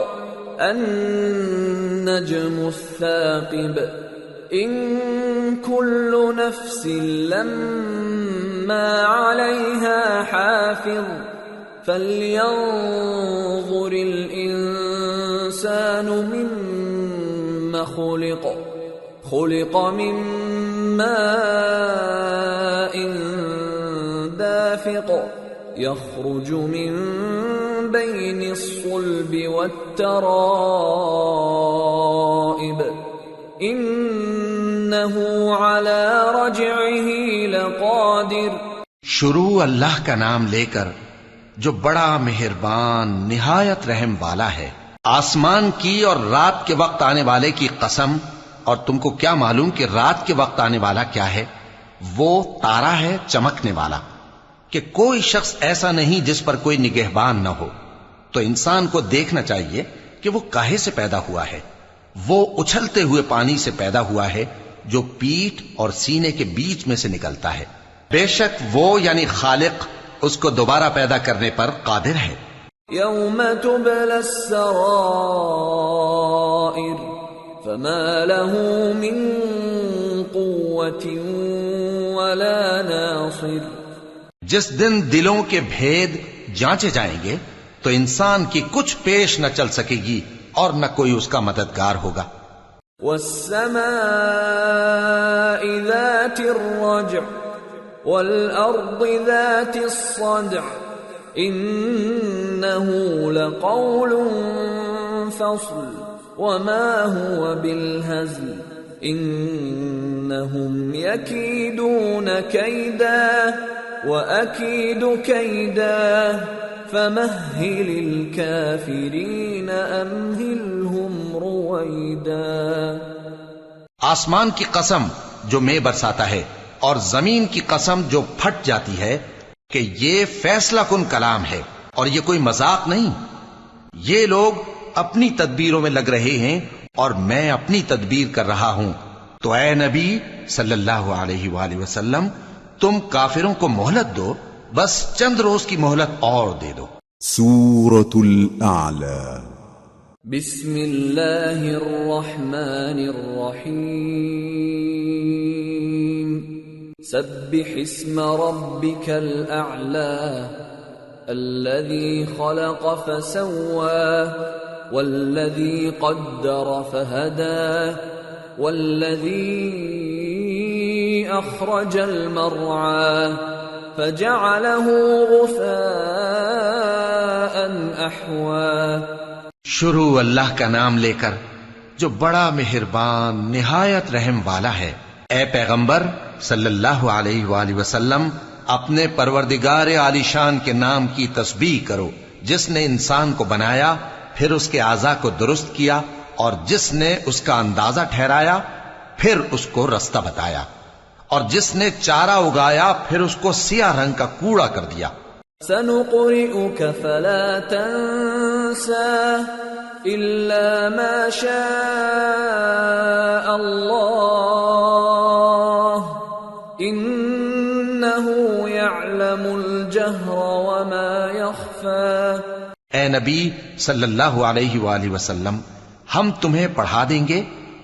النجم الثاقب إن كل نفس لما عليها حافظ فلينظر الإنسان مما خلق من ماء دافق يخرج من بين الصلب والترائب إنه على رجعه لقادر. شروع اللہ کا نام لے کر جو بڑا مہربان نہایت رحم والا ہے. آسمان کی اور رات کے وقت آنے والے کی قسم، اور تم کو کیا معلوم کہ رات کے وقت آنے والا کیا ہے؟ وہ تارا ہے چمکنے والا، کہ کوئی شخص ایسا نہیں جس پر کوئی نگہبان نہ ہو. تو انسان کو دیکھنا چاہیے کہ وہ کاہے سے پیدا ہوا ہے. وہ اچھلتے ہوئے پانی سے پیدا ہوا ہے جو پیٹھ اور سینے کے بیچ میں سے نکلتا ہے. بے شک وہ یعنی خالق اس کو دوبارہ پیدا کرنے پر قادر ہے. یوم تبلی السرائر فما له من قوة ولا ناصر. جس دن دلوں کے بھید جانچے جائیں گے تو انسان کی کچھ پیش نہ چل سکے گی اور نہ کوئی اس کا مددگار ہوگا. والسماء ذات الرجع والأرض ذات الصدع إنه لقول فصل وما هو بالهزل إنهم يكيدون كيدا وأكيد كيدا فمهل الكافرين أمهلهم رويدا. آسمان کی قسم جو میں برساتا ہے اور زمین کی قسم جو پھٹ جاتی ہے کہ یہ فیصلہ کن کلام ہے اور یہ کوئی مذاق نہیں. یہ لوگ اپنی تدبیروں میں لگ رہے ہیں اور میں اپنی تدبیر کر رہا ہوں. تو اے نبی صلی اللہ علیہ وآلہ وسلم تم کافروں کو مہلت دو، بس چند روز کی مہلت اور دے دو. سورة الأعلى. بسم اللہ الرحمن الرحیم. سبح اسم ربك الأعلى الذي خلق فسوى والذي قدر فهدى والذي أخرج المرعى فجعله غثاء أحوى. شروع اللہ کا نام لے کر جو بڑا مہربان نہایت رحم والا ہے. اے پیغمبر صلی اللہ علیہ وآلہ وسلم اپنے پروردگار عالی شان کے نام کی تسبیح کرو جس نے انسان کو بنایا پھر اس کے اعضاء کو درست کیا، اور جس نے اس کا اندازہ ٹھہرایا پھر اس کو رستہ بتایا، اور جس نے چارہ اگایا پھر اس کو سیاہ رنگ کا کوڑا کر دیا۔ سنقرئك فلا تنسى إلا ما شاء الله إنه يعلم الجهر وما يخفى۔ اے نبی صلی اللہ علیہ وآلہ وسلم، ہم تمہیں پڑھا دیں گے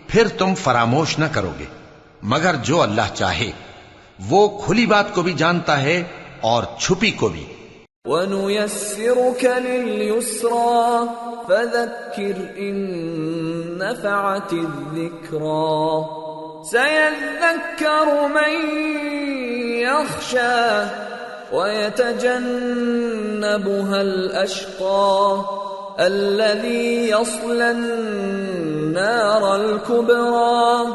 پھر تم فراموش نہ کرو گے، مگر جو اللہ چاہے، وہ کھلی بات کو بھی جانتا ہے اور چھپی کو بھی۔ وَنُيَسِّرُكَ لِلْيُسْرَى فَذَكِّرْ إِن نَّفَعَتِ الذِّكْرَى سَيَذَّكَّرُ مَن يَخْشَى وَيَتَجَنَّبُهَا الْأَشْقَى الَّذِي يَصْلَى النَّارَ الْكُبْرَى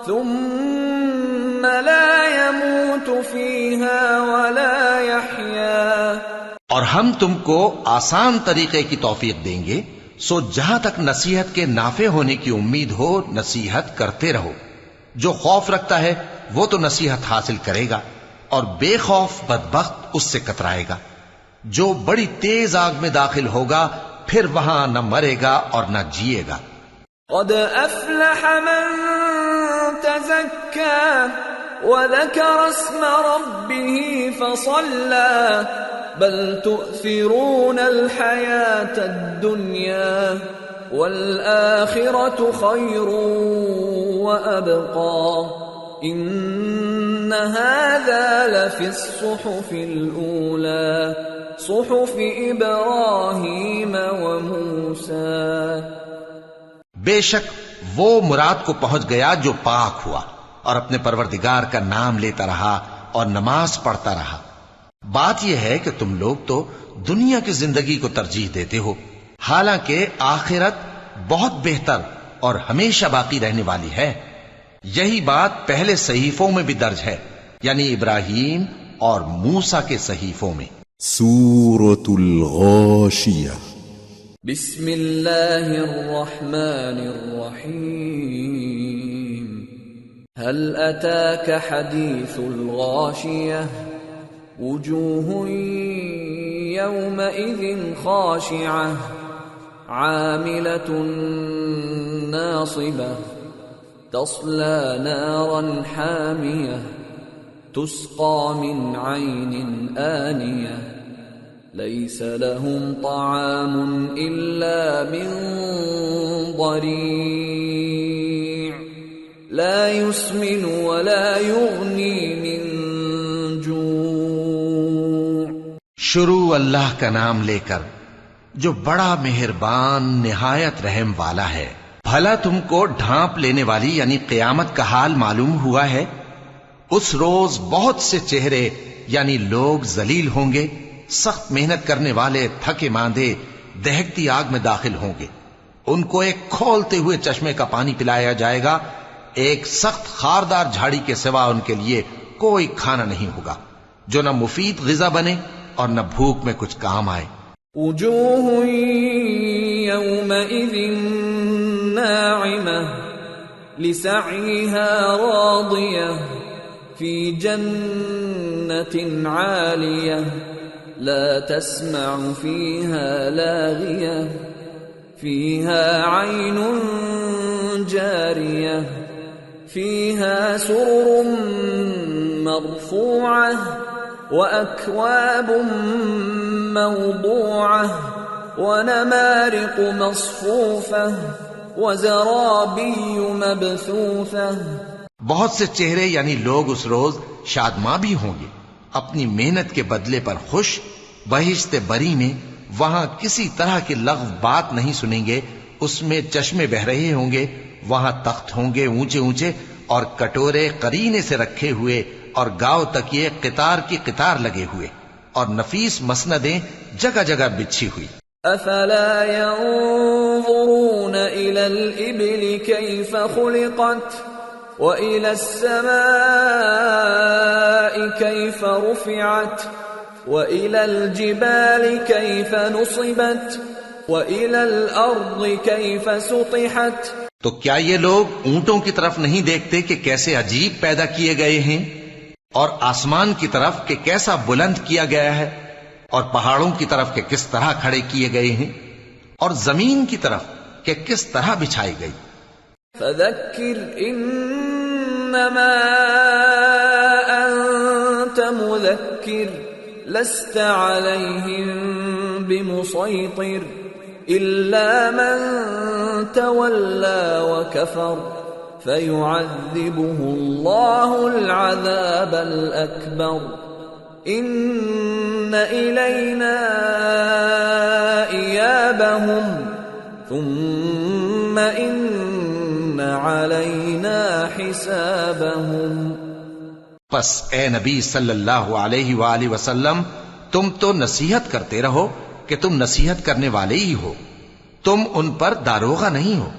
ثُمَّ لَا يَمُوتُ فِيهَا وَلَا يَحْيَى۔ اور ہم تم کو آسان طریقے کی توفیق دیں گے، سو جہاں تک نصیحت کے نافع ہونے کی امید ہو نصیحت کرتے رہو۔ جو خوف رکھتا ہے وہ تو نصیحت حاصل کرے گا، اور بے خوف بدبخت اس سے کترائے گا۔ جو بڑی تیز آگ میں داخل ہوگا پھر وہاں نہ مرے گا اور نہ جیے گا۔ قد افلح من تزكى وذكر اسم ربه فصلى بل تؤثرون الحياة الدنيا والآخرة خير وأبقى إن هذا لفي الصحف الأولى صحف إبراهيم وموسى۔ بے شک وہ مراد کو پہنچ گیا جو پاک ہوا اور اپنے پروردگار کا نام لیتا رہا اور نماز پڑھتا رہا۔ بات یہ ہے کہ تم لوگ تو دنیا کی زندگی کو ترجیح دیتے ہو، حالانکہ آخرت بہت بہتر اور ہمیشہ باقی رہنے والی ہے۔ یہی بات پہلے صحیفوں میں بھی درج ہے، یعنی ابراہیم اور موسیٰ کے صحیفوں میں۔ سورة الغاشية بسم اللہ الرحمن الرحیم هل اتاك حدیث الغاشیہ وجوہ یومئذ خاشعہ عاملة ناصبہ تصلى نارا حامیہ تسقى من عین آنیہ ليس لهم طعام إلا من ضريع لا يسمن ولا يغني من جوع۔ شروع اللہ کا نام لے کر جو بڑا مہربان نہایت رحم والا ہے۔ بھلا تم کو ڈھانپ لینے والی یعنی قیامت کا حال معلوم ہوا ہے؟ اس روز بہت سے چہرے یعنی لوگ ذلیل ہوں گے، سخت محنت کرنے والے تھکے ماندے دہکتی آگ میں داخل ہوں گے۔ ان کو ایک کھولتے ہوئے چشمے کا پانی پلایا جائے گا، ایک سخت خاردار جھاڑی کے سوا ان کے لیے کوئی کھانا نہیں ہوگا جو نہ مفید غذا بنے اور نہ بھوک میں کچھ کام آئے۔ وجوہ یومئذ ناعمہ لسعیہا راضیہ فی جنت عالیہ لا تسمع فيها لاغية فيها عين جارية فيها سرر مرفوعة وأكواب موضوعة ونمارق مصفوفة وزرابي مبثوثة۔ بہت سے چہرے یعنی لوگ اس روز شادماں بھی ہوں گے، اپنی محنت کے بدلے پر خوش، بہشت بری میں وہاں کسی طرح کی لغو بات نہیں سنیں گے، اس میں چشمے بہ رہے ہوں گے، وہاں تخت ہوں گے اونچے اونچے اور کٹورے قرینے سے رکھے ہوئے اور گاؤ تکیے قطار کی قطار لگے ہوئے اور نفیس مسندیں جگہ جگہ بچھی ہوئی۔ افلا ينظرون الى الابل كيف خلقت وإلى السماء كيف رفعت وإلى الجبال كيف نصبت وَإِلَى الْأَرْضِ كَيْفَ سُطِحَتْ تو کیا یہ لوگ اونٹوں کی طرف نہیں دیکھتے کہ کیسے عجیب پیدا کیے گئے ہیں، اور آسمان کی طرف کہ کیسا بلند کیا گیا ہے، اور پہاڑوں کی طرف کہ کس طرح کھڑے کیے گئے ہیں، اور زمین کی طرف کہ کس طرح بچھائی گئی۔ فَذَكِّرْ إِنَّمَا أَنْتَ مُذَكِّرٌ لَسْتَ عَلَيْهِمْ بِمُصَيْطِرٍ إِلَّا مَنْ تَوَلَّى وَكَفَرَ فَيُعَذِّبُهُ اللَّهُ الْعَذَابَ الْأَكْبَرَ إِنَّ إِلَيْنَا إِيَابَهُمْ ثُمَّ إِنَّ عَلَيْنَا حِسَابَهُمْ۔ پس اے نبی صلی اللہ علیہ وآلہ وسلم، تم تو نصیحت کرتے رہو کہ تم نصیحت کرنے والے ہی ہو، تم ان پر داروغہ نہیں ہو۔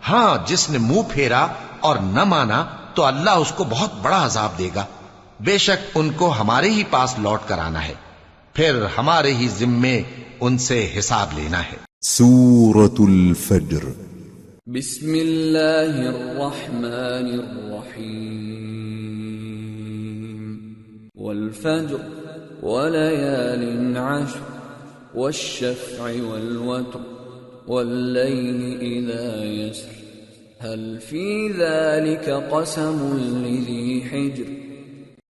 ہاں، جس نے منہ پھیرا اور نہ مانا تو اللہ اس کو بہت بڑا عذاب دے گا۔ بے شک ان کو ہمارے ہی پاس لوٹ کر آنا ہے، پھر ہمارے ہی ذمے ان سے حساب لینا ہے۔ سورة الفجر۔ بسم اللہ الرحمن الرحیم۔ والفجر وليال عشر والشفع والوتر والليل إذا يسر هل في ذلك قسم لذي حجر۔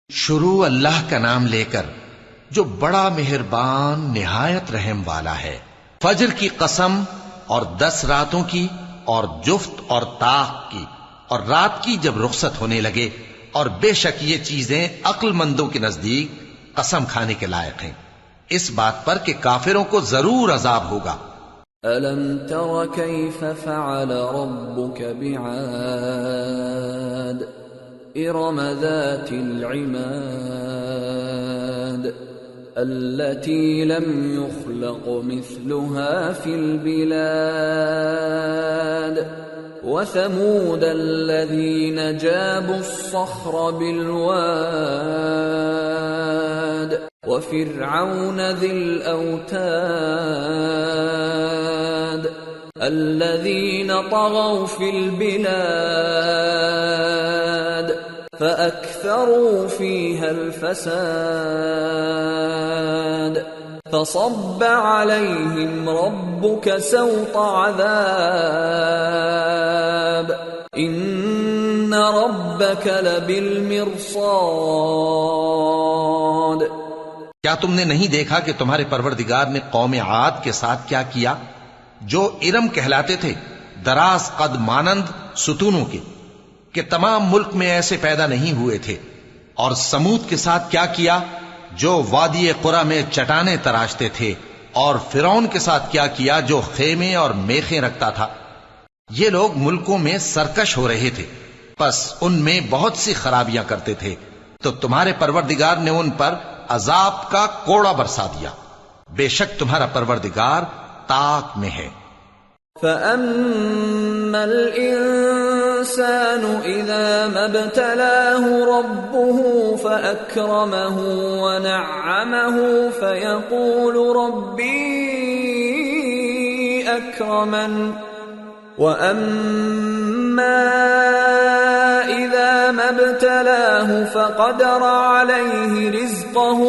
شروع اللہ کا نام لے کر جو بڑا مہربان نہایت رحم والا ہے۔ فجر کی قسم، اور 10 راتوں کی، اور جفت اور طاق کی، اور رات کی جب رخصت ہونے لگے، اور بے شک یہ چیزیں عقل مندوں کے نزدیک قسم کھانے کے لائق ہیں، اس بات پر کہ کافروں کو ضرور عذاب ہوگا۔ أَلَمْ تَرَ كَيْفَ فَعَلَ رَبُّكَ بِعَادٍ إِرَمَ ذَاتِ الْعِمَادِ الَّتِي لَمْ يُخْلَقْ مِثْلُهَا فِي الْبِلَادِ وَثَمُودَ الَّذِينَ جَابُوا الصَّخْرَ بِالْوَادِ وَفِرْعَوْنَ ذِي الْأَوْتَادِ الَّذِينَ طَغَوْا فِي الْبِلَادِ فَأَكْثَرُوا فِيهَا الْفَسَادَ فَصَبَّ عَلَيْهِمْ رَبُّكَ سَوْطَ عَذَابٍ إِنَّ رَبَّكَ لَبِالْمِرْصَادِ۔ کیا تم نے نہیں دیکھا کہ تمہارے پروردگار نے قوم عاد کے ساتھ کیا کیا، جو ارم کہلاتے تھے، دراز قد مانند ستونوں کے، کہ تمام ملک میں ایسے پیدا نہیں ہوئے تھے، اور سمود کے ساتھ کیا کیا، جو وادی قرا میں چٹانیں تراشتے تھے، اور فرعون کے ساتھ کیا کیا، جو خیمے اور میخیں رکھتا تھا۔ یہ لوگ ملکوں میں سرکش ہو رہے تھے، پس ان میں بہت سی خرابیاں کرتے تھے، تو تمہارے پروردگار نے ان پر عذاب کا کوڑا برسا دیا۔ بے شک تمہارا پروردگار طاق میں ہے۔ فَأَمَّا الْإِنسَانُ إِذَا مَا ابْتَلَاهُ رَبُّهُ فَأَكْرَمَهُ وَنَعَّمَهُ فَيَقُولُ رَبِّي أَكْرَمَنِ وَأَمَّا إِذَا مَا ابْتَلَاهُ فَقَدَرَ عَلَيْهِ رِزْقَهُ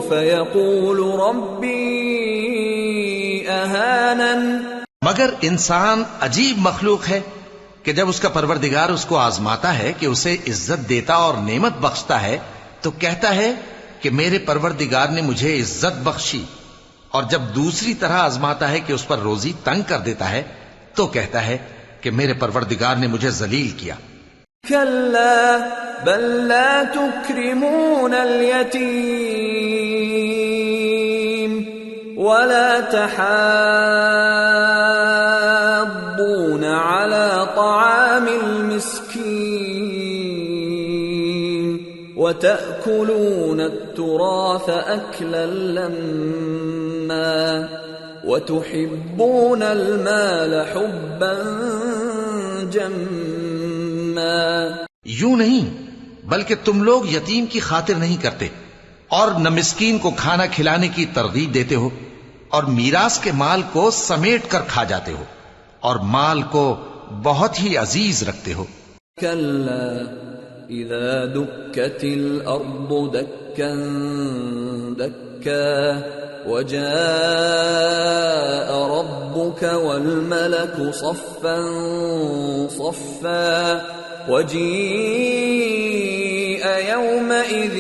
فَيَقُولُ رَبِّي أَهَانَنِ۔ مگر انسان عجیب مخلوق ہے کہ جب اس کا پروردگار اس کو آزماتا ہے کہ اسے عزت دیتا اور نعمت بخشتا ہے تو کہتا ہے کہ میرے پروردگار نے مجھے عزت بخشی، اور جب دوسری طرح آزماتا ہے کہ اس پر روزی تنگ کر دیتا ہے تو کہتا ہے کہ میرے پروردگار نے مجھے ذلیل کیا۔ كلا بل لا تكرمون اليتيم ولا تحاضون على طعام المسكين وتأكلون التراث أكلا لما وتحبون المال حبا جما۔ یوں نہیں، بلکہ تم لوگ یتیم کی خاطر نہیں کرتے، اور نہ مسکین کو کھانا کھلانے کی ترغیب دیتے ہو، اور میراث کے مال کو سمیٹ کر کھا جاتے ہو اور مال کو بہت ہی عزیز رکھتے ہو. كلا إذا دكت الأرض دكا دكا وجاء ربك والملك صفا صفا وجيء يومئذ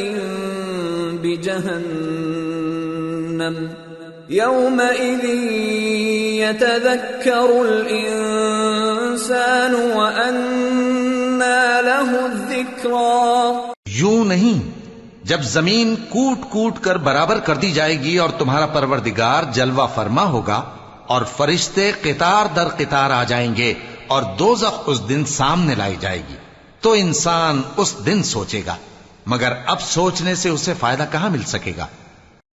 بجهنم يومئذ يتذكر الإنسان وأنى له الذكرى. یوں نہیں، جب زمین کوٹ کوٹ کر برابر کر دی جائے گی اور تمہارا پروردگار جلوہ فرما ہوگا اور فرشتے قطار در قطار آ جائیں گے اور دوزخ اس دن سامنے لائی جائے گی، تو انسان اس دن سوچے گا، مگر اب سوچنے سے اسے فائدہ کہاں مل سکے گا.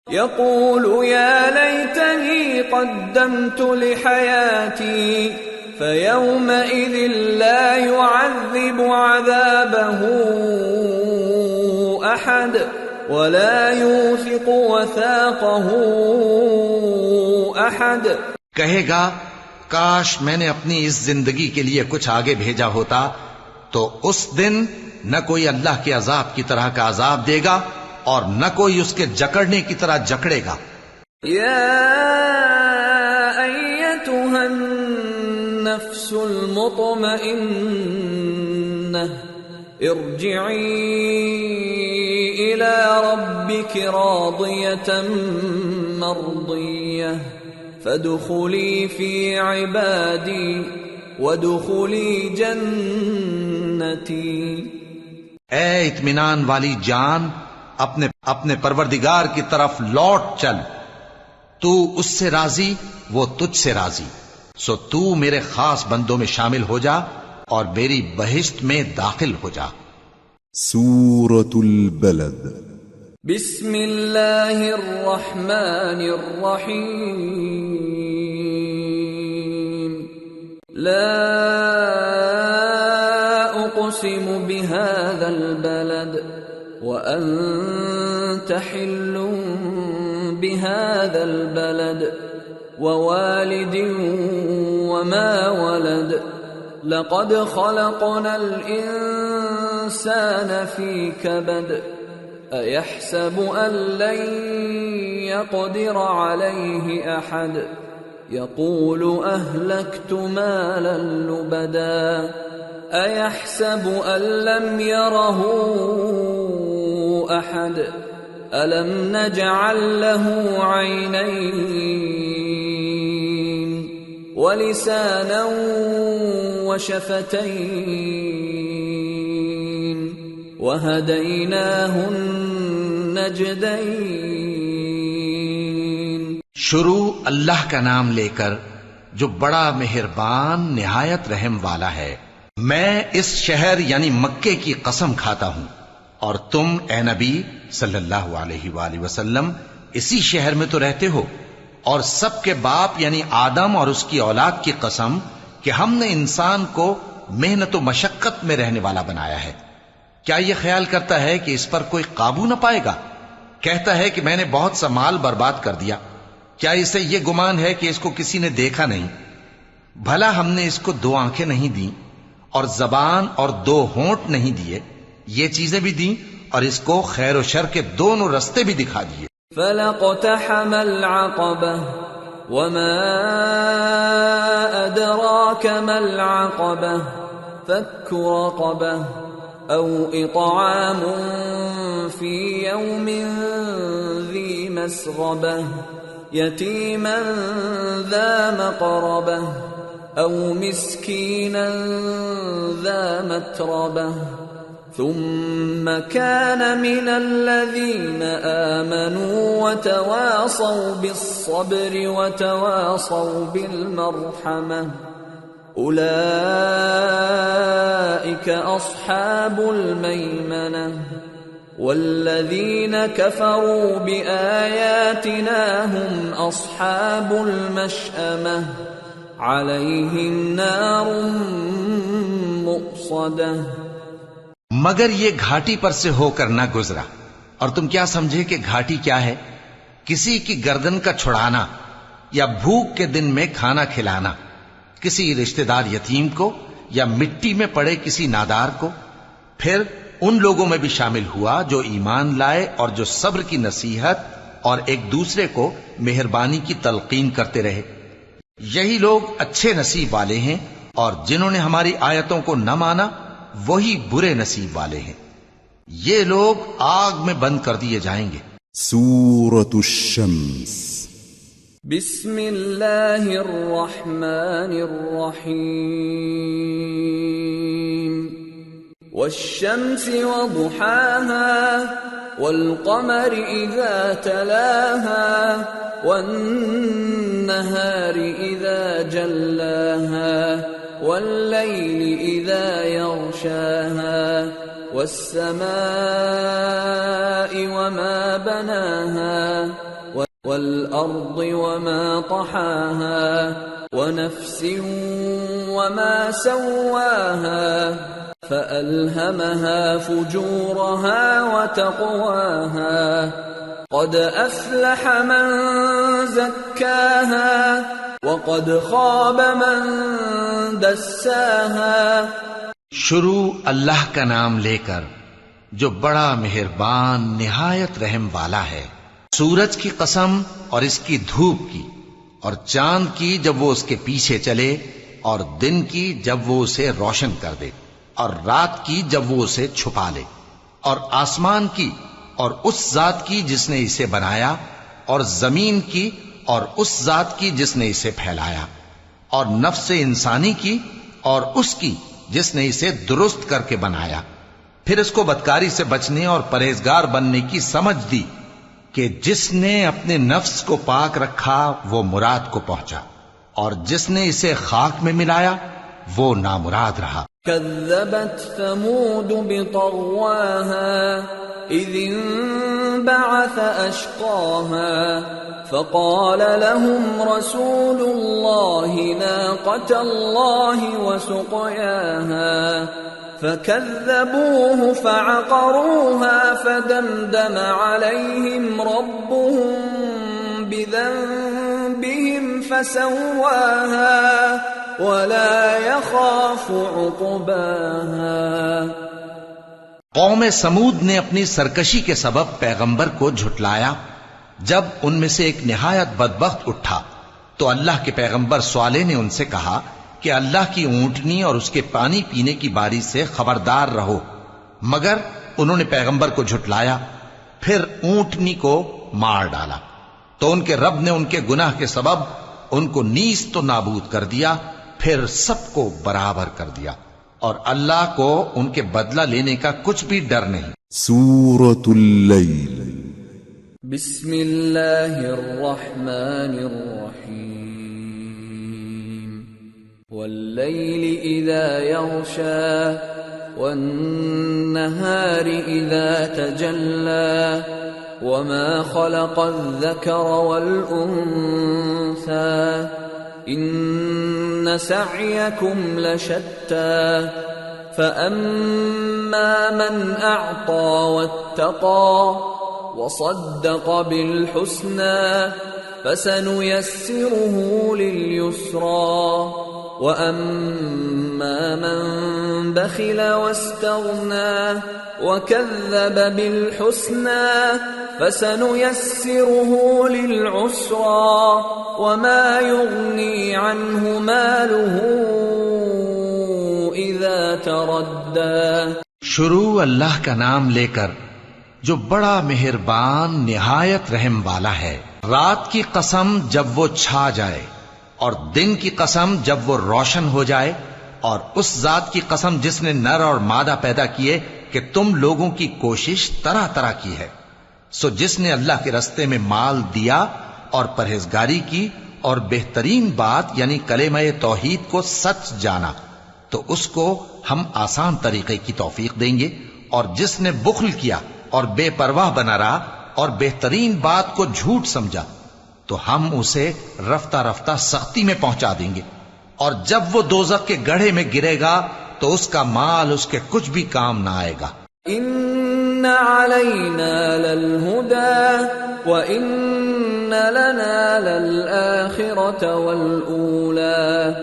يقول يا ليتني قدمت لحياتي فيومئذ لا يعذب عذابه أحد ولا يوثق وثاقه أحد. کہے گا کاش میں نے اپنی اس زندگی کے لیے کچھ آگے بھیجا ہوتا تو اس دن نہ کوئی اللہ کے عذاب کی طرح کا عذاب دے گا اور نہ کوئی اس کے جکڑنے کی طرح جکڑے گا. يا أيتها النفس المطمئنة ارجعي إلى ربك راضية مرضية فادخلي في عبادي وادخلي جنتي. اے اطمینان والی جان، اپنے پروردگار کی طرف لوٹ چل، تو اس سے راضی، وہ تجھ سے راضی، سو تو میرے خاص بندوں میں شامل ہو جا اور میری بہشت میں داخل ہو جا. سورة البلد. بسم اللہ الرحمن الرحیم. لا اقسم بهذا البلد وأنت حل بهذا البلد ووالد وما ولد لقد خلقنا الإنسان في كبد أيحسب أن لن يقدر عليه أحد يقول أهلكت مالا لبدا أيحسب أن لم يره أحد ألم نجعل له عينين ولسانا وشفتين وهديناه النجدين. شروع اللہ کا نام لے کر جو بڑا مہربان نہایت رحم والا ہے. میں اس شہر یعنی مکے کی قسم کھاتا ہوں اور تم اے نبی صلی اللہ علیہ وآلہ وسلم اسی شہر میں تو رہتے ہو، اور سب کے باپ یعنی آدم اور اس کی اولاد کی قسم کہ ہم نے انسان کو محنت و مشقت میں رہنے والا بنایا ہے. کیا یہ خیال کرتا ہے کہ اس پر کوئی قابو نہ پائے گا؟ کہتا ہے کہ میں نے بہت سا مال برباد کر دیا. کیا اسے یہ گمان ہے کہ اس کو کسی نے دیکھا نہیں؟ بھلا ہم نے اس کو 2 آنکھیں نہیں دیں اور زبان اور 2 ہونٹ نہیں دیے؟ یہ چیزیں بھی دیں اور اس کو خیر و شر کے دونوں رستے بھی دکھا دیے. فَلَقْتَحَمَ الْعَقَبَةَ وَمَا أَدْرَاكَ مَا الْعَقَبَةُ فَكُّ رَقَبَةٍ أَوْ إِطْعَامٌ فِي يَوْمٍ ذِي مَسْغَبَةٍ يَتِيمًا ذَا مَقْرَبَةٍ أَوْ مِسْكِينًا ذَا مَتْرَبَةٍ ثم كان من الذين آمنوا وتواصوا بالصبر وتواصوا بالمرحمة أولئك أصحاب الميمنة والذين كفروا بآياتنا هم أصحاب المشأمة عليهم نار مؤصدة. مگر یہ گھاٹی پر سے ہو کر نہ گزرا، اور تم کیا سمجھے کہ گھاٹی کیا ہے؟ کسی کی گردن کا چھڑانا یا بھوک کے دن میں کھانا کھلانا کسی رشتہ دار یتیم کو یا مٹی میں پڑے کسی نادار کو. پھر ان لوگوں میں بھی شامل ہوا جو ایمان لائے اور جو صبر کی نصیحت اور ایک دوسرے کو مہربانی کی تلقین کرتے رہے. یہی لوگ اچھے نصیب والے ہیں، اور جنہوں نے ہماری آیتوں کو نہ مانا وہی برے نصیب والے ہیں. یہ لوگ آگ میں بند کر دیے جائیں گے. سورة الشمس. بسم اللہ الرحمن الرحیم. والشمس وضحاها والقمر اذا تلاها والنهار اذا جلاها والليل اذا يغشاها والسماء وما بناها والأرض وما طحاها ونفس وما سواها فألهمها فجورها وتقواها قد أفلح من زكاها وقد خاب من دساها. شروع اللہ کا نام لے کر جو بڑا مہربان نہایت رحم والا ہے. سورج کی قسم اور اس کی دھوپ کی، اور چاند کی جب وہ اس کے پیچھے چلے، اور دن کی جب وہ اسے روشن کر دے، اور رات کی جب وہ اسے چھپا لے، اور آسمان کی اور اس ذات کی جس نے اسے بنایا، اور زمین کی اور اس ذات کی جس نے اسے پھیلایا، اور نفس انسانی کی اور اس کی جس نے اسے درست کر کے بنایا. پھر اس کو بدکاری سے بچنے اور پرہیزگار بننے کی سمجھ دی کہ جس نے اپنے نفس کو پاک رکھا وہ مراد کو پہنچا، اور جس نے اسے خاک میں ملایا وہ نامراد رہا. كذبت ثمود بطغواها إذ انبعث أشقاها فقال لهم رسول الله ناقة الله وسقياها فكذبوه فعقروها فدمدم عليهم ربهم بذنبهم فسواها ولا يخاف عقباها. قوم سمود نے اپنی سرکشی کے سبب پیغمبر کو جھٹلایا. جب ان میں سے ایک نہایت بدبخت اٹھا تو اللہ کے پیغمبر صالح نے ان سے کہا کہ اللہ کی اونٹنی اور اس کے پانی پینے کی باری سے خبردار رہو. مگر انہوں نے پیغمبر کو جھٹلایا، پھر اونٹنی کو مار ڈالا. تو ان کے رب نے ان کے گناہ کے سبب ان کو نیست تو نابود کر دیا، پھر سب کو برابر کر دیا، اور اللہ کو ان کے بدلہ لینے کا کچھ بھی ڈر نہیں. سورة اللیل. بسم اللہ الرحمن الرحیم. واللیل اذا یغشا والنہار اذا تجلا وما خلق الذکر والانثى ان سعیکم لشتی فاما من اعطى واتقى وصدق بالحسنى فسنيسره لليسرى واما من بخل واستغنى وكذب بالحسنى فسنيسره للعسرى وما يغني عنه ماله اذا تردى. شروع اللہ کا نام لے کر جو بڑا مہربان نہایت رحم والا ہے. رات کی قسم جب وہ چھا جائے، اور دن کی قسم جب وہ روشن ہو جائے، اور اس ذات کی قسم جس نے نر اور مادہ پیدا کیے کہ تم لوگوں کی کوشش طرح طرح کی ہے. سو جس نے اللہ کے رستے میں مال دیا اور پرہیزگاری کی اور بہترین بات یعنی کلمہ توحید کو سچ جانا تو اس کو ہم آسان طریقے کی توفیق دیں گے، اور جس نے بخل کیا اور بے پرواہ بنا رہا اور بہترین بات کو جھوٹ سمجھا تو ہم اسے رفتہ رفتہ سختی میں پہنچا دیں گے. اور جب وہ دوزخ کے گڑھے میں گرے گا تو اس کا مال اس کے کچھ بھی کام نہ آئے گا. ان علینا للہدی وان لنا للآخرة والأولى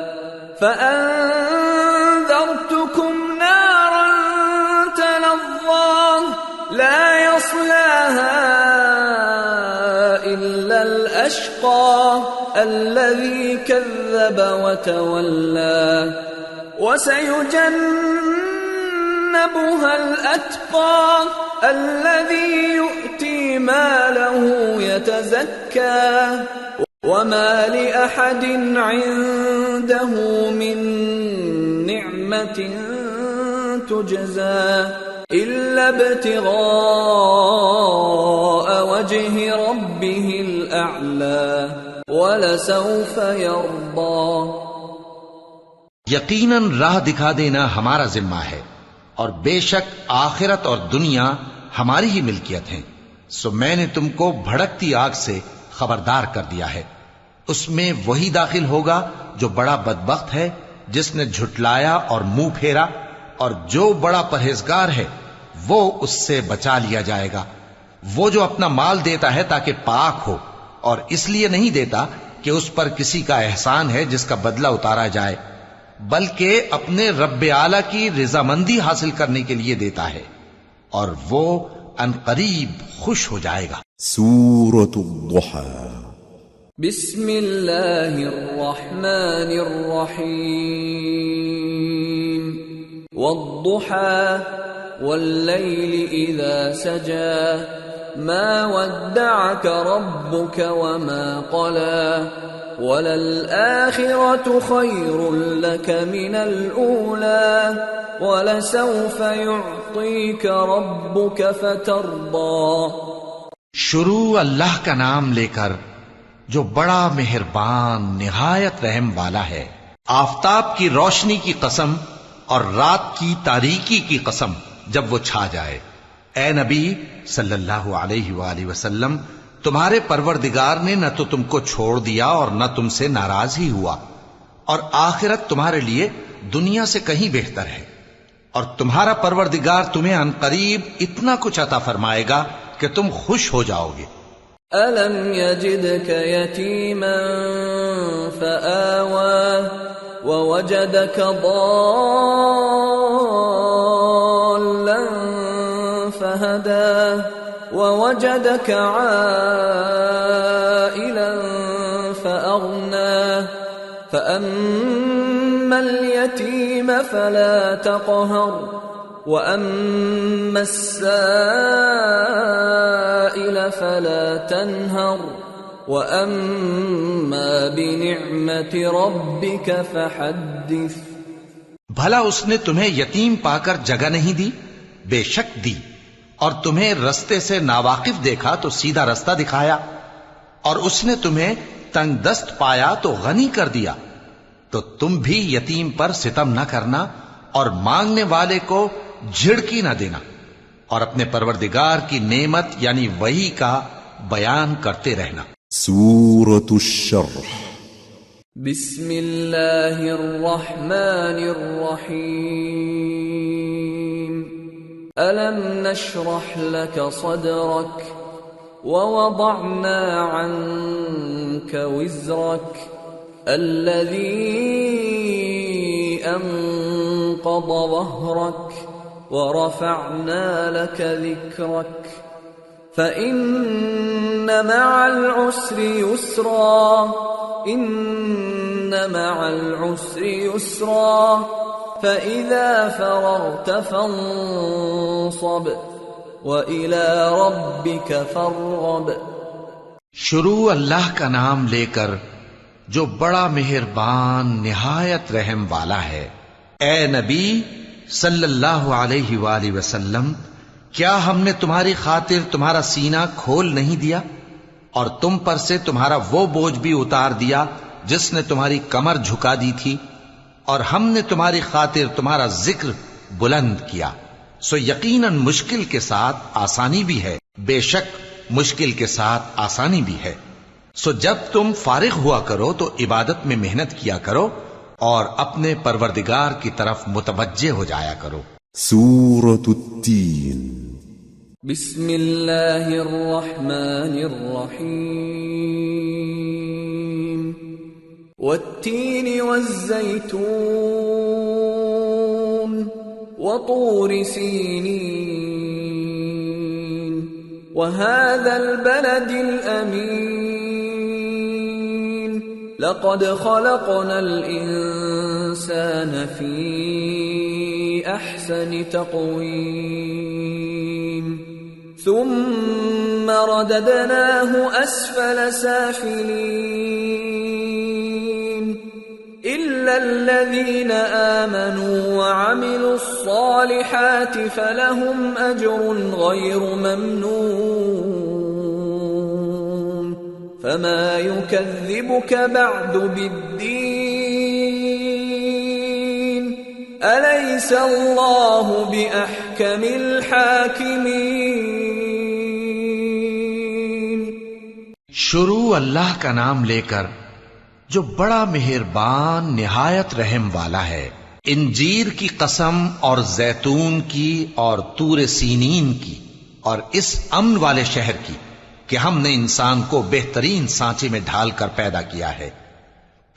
فأنذرتكم نارا تلظى لا يصلاها إلا الأشقى الذي كذب وتولى وسيجنبها الأتقى الذي يؤتي ماله يتزكى وما لأحد عنده من نعمة تجزى إلا ابتغاء وجه ربه الأعلى وَلَسَوْفَ يَرْضَى. یقیناً راہ دکھا دینا ہمارا ذمہ ہے، اور بے شک آخرت اور دنیا ہماری ہی ملکیت ہیں. سو میں نے تم کو بھڑکتی آگ سے خبردار کر دیا ہے. اس میں وہی داخل ہوگا جو بڑا بدبخت ہے، جس نے جھٹلایا اور منہ پھیرا، اور جو بڑا پرہیزگار ہے وہ اس سے بچا لیا جائے گا. وہ جو اپنا مال دیتا ہے تاکہ پاک ہو، اور اس لیے نہیں دیتا کہ اس پر کسی کا احسان ہے جس کا بدلہ اتارا جائے، بلکہ اپنے رب اعلی کی رضامندی حاصل کرنے کے لیے دیتا ہے، اور وہ عنقریب خوش ہو جائے گا. سورة الضحى. بسم اللہ الرحمن الرحیم. والضحى واللیل اذا سجى ما ودعك ربك وما قلى وللآخرة خير لك من الأولى ولسوف يعطيك ربك فترضى. شروع اللہ کا نام لے کر جو بڑا مہربان نہایت رحم والا ہے. آفتاب کی روشنی کی قسم اور رات کی تاریکی کی قسم جب وہ چھا جائے. اے نبی صلی اللہ علیہ وآلہ وسلم، تمہارے پروردگار نے نہ تو تم کو چھوڑ دیا اور نہ تم سے ناراض ہی ہوا، اور آخرت تمہارے لیے دنیا سے کہیں بہتر ہے، اور تمہارا پروردگار تمہیں عنقریب اتنا کچھ عطا فرمائے گا کہ تم خوش ہو جاؤ گے. أَلَمْ يَجِدْكَ يَتِيمًا فَآوَى وَوَجَدَكَ ضَالًّا فَهَدَى وَوَجَدَكَ عَائِلًا فَأَغْنَى فَأَمَّا الْيَتِيمَ فَلَا تَقْهَرْ وَأَمَّا السَّائِلَ فَلَا تَنْهَرْ وَأَمَّا بِنِعْمَةِ رَبِّكَ فَحَدِّثْ. بھلا اس نے تمہیں یتیم پا کر جگہ نہیں دی؟ بے شک دی، اور تمہیں رستے سے ناواقف دیکھا تو سیدھا رستہ دکھایا، اور اس نے تمہیں تنگ دست پایا تو غنی کر دیا. تو تم بھی یتیم پر ستم نہ کرنا، اور مانگنے والے کو جھڑکی نہ دینا، اور اپنے پروردگار کی نعمت یعنی وحی کا بیان کرتے رہنا. سورة الشرح. بسم اللہ الرحمن الرحیم. ألم نشرح لك صدرك ووضعنا عنك وزرك الذي أنقض ظهرك ورفعنا لك ذكرك فإن مع العسر يسرا إن مع العسر يسرا فَإِذَا فَرَغْتَ فَانصَبْ وَإِلَى رَبِّكَ فَارْغَب. شروع اللہ کا نام لے کر جو بڑا مہربان نہایت رحم والا ہے. اے نبی صلی اللہ علیہ وآلہ وسلم، کیا ہم نے تمہاری خاطر تمہارا سینہ کھول نہیں دیا، اور تم پر سے تمہارا وہ بوجھ بھی اتار دیا جس نے تمہاری کمر جھکا دی تھی، اور ہم نے تمہاری خاطر تمہارا ذکر بلند کیا. سو یقیناً مشکل کے ساتھ آسانی بھی ہے، بے شک مشکل کے ساتھ آسانی بھی ہے. سو جب تم فارغ ہوا کرو تو عبادت میں محنت کیا کرو، اور اپنے پروردگار کی طرف متوجہ ہو جایا کرو. سورة التين. بسم اللہ الرحمن الرحیم. والتين والزيتون وطور سينين وهذا البلد الأمين لقد خلقنا الإنسان في أحسن تقويم ثم رددناه أسفل سافلين إلا الذين آمنوا وعملوا الصالحات فلهم أجر غير ممنون فما يكذبك بعد بالدين أليس الله بأحكم الحاكمين. شروع اللہ کا نام لے کر جو بڑا مہربان نہایت رحم والا ہے. انجیر کی قسم اور زیتون کی اور طور سینین کی اور اس امن والے شہر کی کہ ہم نے انسان کو بہترین سانچے میں ڈھال کر پیدا کیا ہے،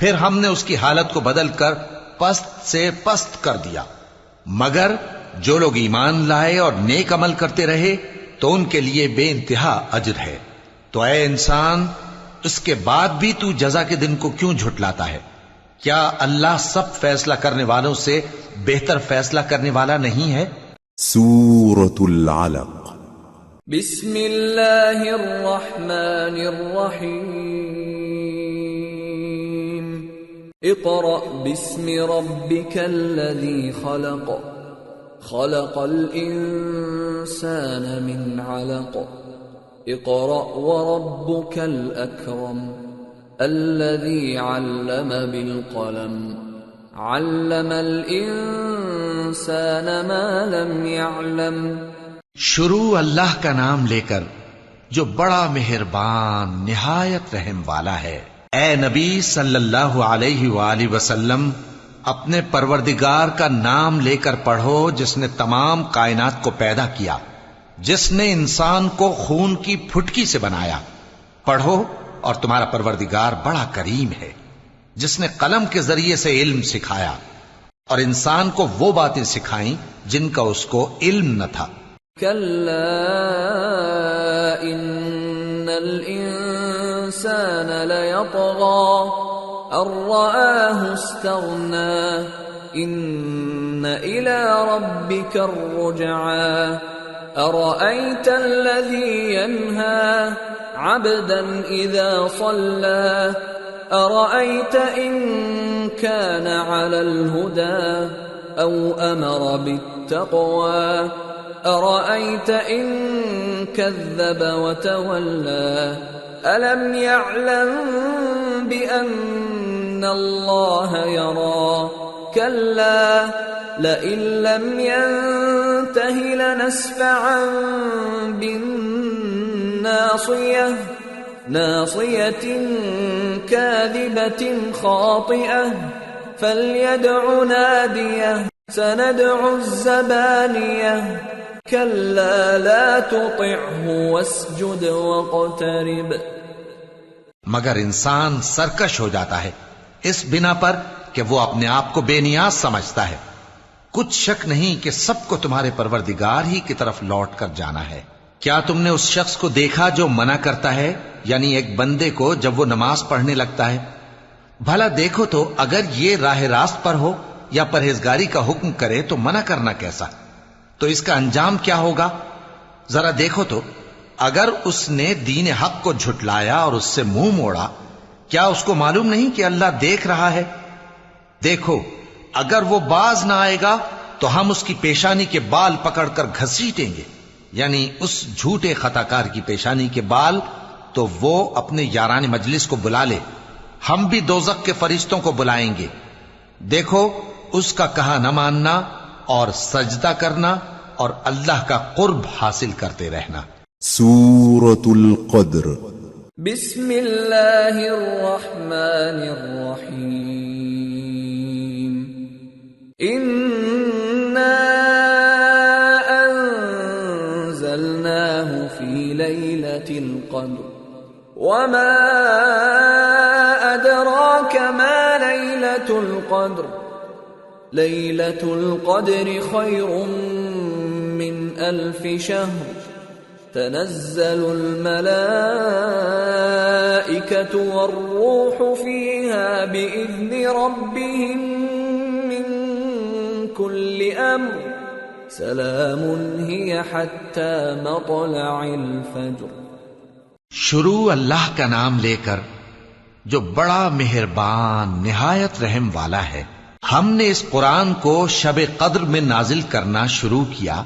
پھر ہم نے اس کی حالت کو بدل کر پست سے پست کر دیا. مگر جو لوگ ایمان لائے اور نیک عمل کرتے رہے تو ان کے لیے بے انتہا اجر ہے. تو اے انسان، اس کے بعد بھی تو جزا کے دن کو کیوں جھٹلاتا ہے؟ کیا اللہ سب فیصلہ کرنے والوں سے بہتر فیصلہ کرنے والا نہیں ہے؟ سورة العلق. بسم اللہ الرحمن الرحیم. اقرأ باسم ربک الذی خلق خلق الانسان من علق اقرأ وربك الأكرم الذي علم بالقلم علم الإنسان ما لم يعلم. شروع اللہ کا نام لے کر جو بڑا مہربان نہایت رحم والا ہے. اے نبی صلی اللہ علیہ وآلہ وسلم، اپنے پروردگار کا نام لے کر پڑھو جس نے تمام کائنات کو پیدا کیا، جس نے انسان کو خون کی پھٹکی سے بنایا. پڑھو اور تمہارا پروردگار بڑا کریم ہے جس نے قلم کے ذریعے سے علم سکھایا اور انسان کو وہ باتیں سکھائیں جن کا اس کو علم نہ تھا. کلا ان الانسان لیطغی ان رآہ استغنی ان الى ربک الرجعی أرأيت الذي ينهى عبدا إذا صلى أرأيت إن كان على الهدى أو أمر بالتقوى أرأيت إن كذب وتولى ألم يعلم بأن الله يرى كلا لئن لم ينته لنسفعا بالناصية ناصية كاذبة خاطئة فليدع ناديه سندع الزبانية كلا لا تطعه واسجد واقترب. مگر انسان سرکش ہو جاتا ہے اس بنا پر کہ وہ اپنے آپ کو بے نیاز سمجھتا ہے. کچھ شک نہیں کہ سب کو تمہارے پروردگار ہی کی طرف لوٹ کر جانا ہے. کیا تم نے اس شخص کو دیکھا جو منع کرتا ہے، یعنی ایک بندے کو جب وہ نماز پڑھنے لگتا ہے؟ بھلا دیکھو تو اگر یہ راہ راست پر ہو یا پرہیزگاری کا حکم کرے تو منع کرنا کیسا؟ تو اس کا انجام کیا ہوگا؟ ذرا دیکھو تو اگر اس نے دین حق کو جھٹلایا اور اس سے منہ موڑا، کیا اس کو معلوم نہیں کہ اللہ دیکھ رہا ہے؟ دیکھو اگر وہ باز نہ آئے گا تو ہم اس کی پیشانی کے بال پکڑ کر گھسیٹیں گے، یعنی اس جھوٹے خطاکار کی پیشانی کے بال، تو وہ اپنے یاران مجلس کو بلا لے، ہم بھی دوزخ کے فرشتوں کو بلائیں گے. دیکھو اس کا کہا نہ ماننا اور سجدہ کرنا اور اللہ کا قرب حاصل کرتے رہنا. سورة القدر. بسم اللہ الرحمن الرحیم. انا انزلناه في ليلة القدر وما ادراك ما ليلة القدر خير من 1000 شهر تنزل الملائكة والروح فيها بإذن ربهم من كل أمر سلام هي حتى مطلع الفجر. شروع اللہ کا نام لے کر جو بڑا مہربان نہایت رحم والا ہے. ہم نے اس قرآن کو شب قدر میں نازل کرنا شروع کیا،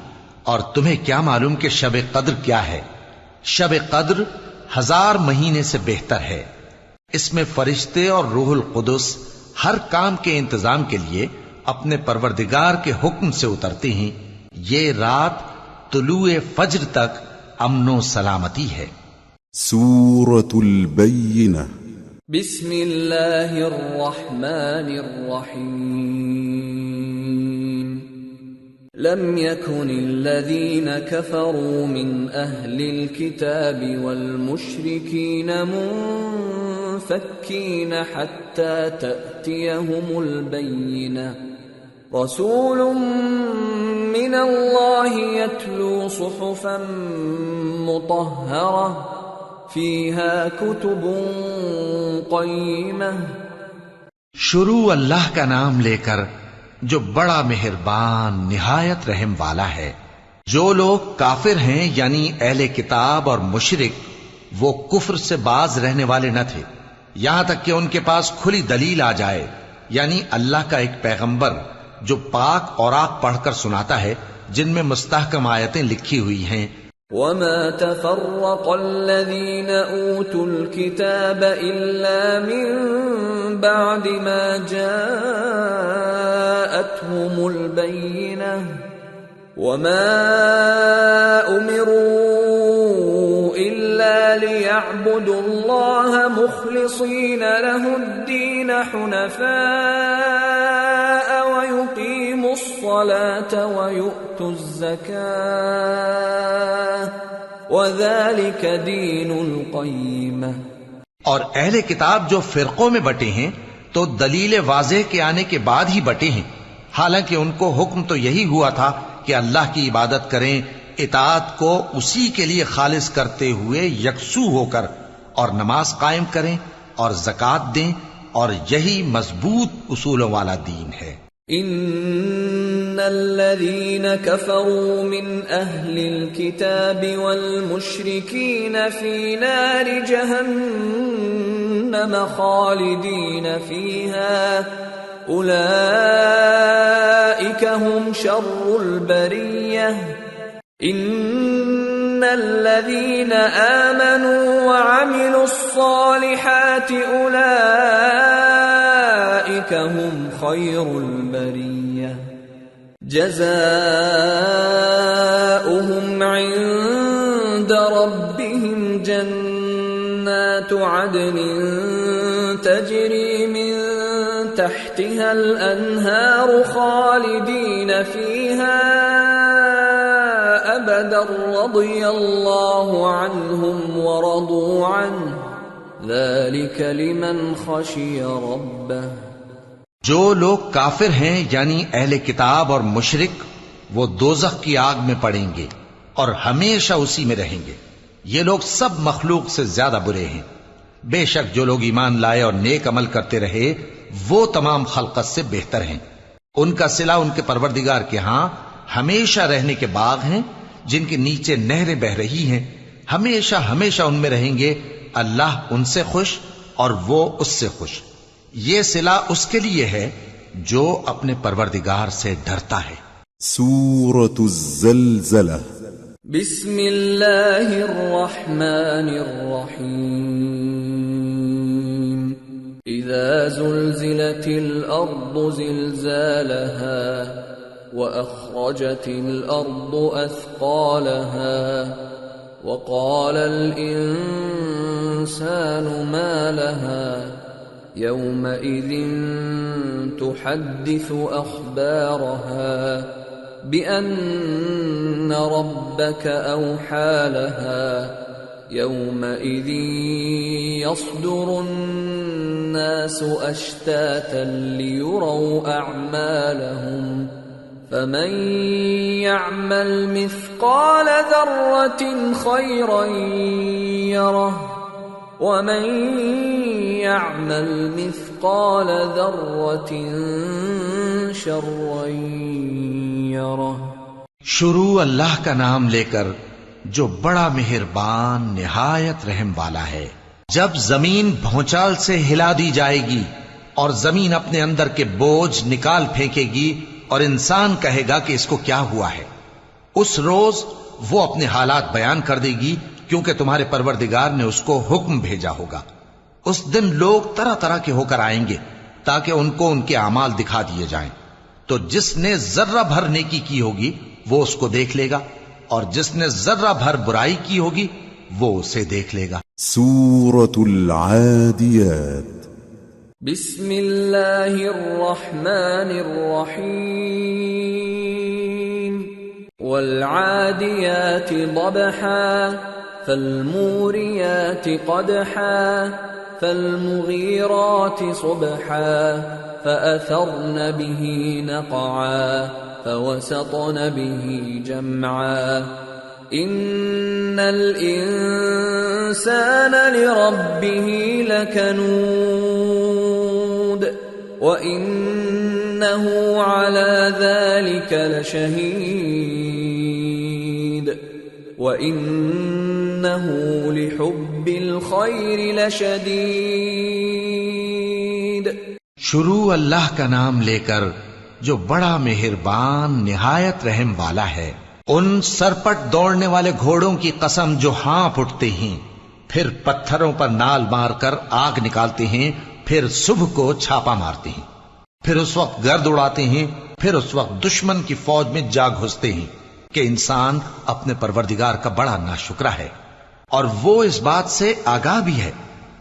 اور تمہیں کیا معلوم کہ شب قدر کیا ہے؟ شب قدر 1000 مہینے سے بہتر ہے. اس میں فرشتے اور روح القدس ہر کام کے انتظام کے لیے اپنے پروردگار کے حکم سے اترتے ہیں. یہ رات طلوع فجر تک امن و سلامتی ہے. سورة البینہ. بسم اللہ الرحمن الرحیم. لم يكن الذين كفروا من أهل الكتاب والمشركين منفكين حتى تأتيهم البينة. رسول من الله يتلو صحفا مطهرة فيها كتب قيمة. شروع اللہ کا نام لے کر جو بڑا مہربان نہایت رحم والا ہے. جو لوگ کافر ہیں یعنی اہل کتاب اور مشرک، وہ کفر سے باز رہنے والے نہ تھے یہاں تک کہ ان کے پاس کھلی دلیل آ جائے، یعنی اللہ کا ایک پیغمبر جو پاک اوراق پڑھ کر سناتا ہے جن میں مستحکم آیتیں لکھی ہوئی ہیں. وما تفرق الذين اوتوا الكتاب الا من بعد ما جاءتهم البينة وما امروا الا ليعبدوا الله مخلصين له الدين حنفاء ويقيموا الصلاة ويؤتوا الزكاة وذلك دين القيمة. اور اہل کتاب جو فرقوں میں بٹے ہیں تو دلیل واضح کے آنے کے بعد ہی بٹے ہیں، حالانکہ ان کو حکم تو یہی ہوا تھا کہ اللہ کی عبادت کریں، اطاعت کو اسی کے لیے خالص کرتے ہوئے یکسو ہو کر، اور نماز قائم کریں اور زکوٰۃ دیں، اور یہی مضبوط اصولوں والا دین ہے. ان الذين كفروا من اهل الكتاب والمشركين في نار جهنم خالدين فيها اولئك هم شر البرية. ان الذين آمنوا وعملوا الصالحات اولئك هم خير البرية جزاؤهم عند ربهم جنات عدن تجري من تحتها الأنهار خالدين فيها أبدا رضي الله عنهم ورضوا عنه ذلك لمن خشي ربه. جو لوگ کافر ہیں یعنی اہل کتاب اور مشرک، وہ دوزخ کی آگ میں پڑیں گے اور ہمیشہ اسی میں رہیں گے. یہ لوگ سب مخلوق سے زیادہ برے ہیں. بے شک جو لوگ ایمان لائے اور نیک عمل کرتے رہے وہ تمام خلقت سے بہتر ہیں. ان کا صلہ ان کے پروردگار کے ہاں ہمیشہ رہنے کے باغ ہیں جن کے نیچے نہریں بہ رہی ہیں. ہمیشہ ہمیشہ ان میں رہیں گے. اللہ ان سے خوش اور وہ اس سے خوش. یہ صلہ اس کے لیے ہے جو اپنے پروردگار سے ڈرتا ہے. سورة الزلزلة. بسم اللہ الرحمن الرحیم. اذا زلزلت الارض زلزالها واخرجت الارض اثقالها وقال الانسان ما لها يومئذ تحدث اخبارها بأن ربك أوحى لها يومئذ يصدر الناس أشتاتا ليروا أعمالهم فمن يعمل مثقال ذرة خيرا يره ومن يعمل مثقال ذرة شرا يره۔ شروع اللہ کا نام لے کر جو بڑا مہربان نہایت رحم والا ہے۔ جب زمین بھونچال سے ہلا دی جائے گی اور زمین اپنے اندر کے بوجھ نکال پھینکے گی اور انسان کہے گا کہ اس کو کیا ہوا ہے، اس روز وہ اپنے حالات بیان کر دے گی کیونکہ تمہارے پروردگار نے اس کو حکم بھیجا ہوگا۔ اس دن لوگ طرح طرح کے ہو کر آئیں گے تاکہ ان کو ان کے اعمال دکھا دیے جائیں، تو جس نے ذرہ بھر نیکی کی ہوگی وہ اس کو دیکھ لے گا اور جس نے ذرہ بھر برائی کی ہوگی وہ اسے دیکھ لے گا۔ سورة العاديات بسم اللہ الرحمن الرحیم والعادیات ضبحا فالموریات قدحا فالمغیرات صبحا فأثرن به نقعا فوسطن به جمعا ان الانسان لربه لکنود وانه على ذلك لشهيد وانه لحب الخير لشديد۔ شروع اللہ کا نام لے کر جو بڑا مہربان نہایت رحم والا ہے۔ ان سرپٹ دوڑنے والے گھوڑوں کی قسم جو ہانپ اٹھتے ہیں، پھر پتھروں پر نال مار کر آگ نکالتے ہیں، پھر صبح کو چھاپا مارتے ہیں، پھر اس وقت گرد اڑاتے ہیں، پھر اس وقت دشمن کی فوج میں جا گھستے ہیں کہ انسان اپنے پروردگار کا بڑا ناشکرا ہے، اور وہ اس بات سے آگاہ بھی ہے،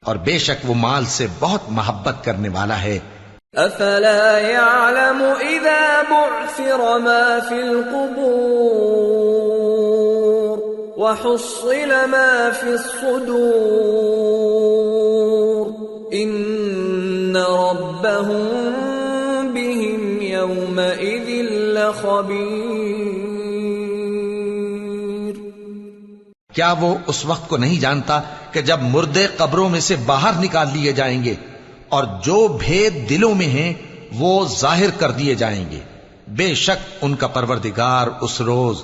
اور بے شک وہ مال سے بہت محبت کرنے والا ہے۔ افلا يعلم اذا بعثر ما في القبور وحصل ما في الصدور ان ربهم بهم يومئذ لخبير۔ کیا وہ اس وقت کو نہیں جانتا کہ جب مردے قبروں میں سے باہر نکال لیے جائیں گے اور جو بھید دلوں میں ہیں وہ ظاہر کر دیے جائیں گے، بے شک ان کا پروردگار اس روز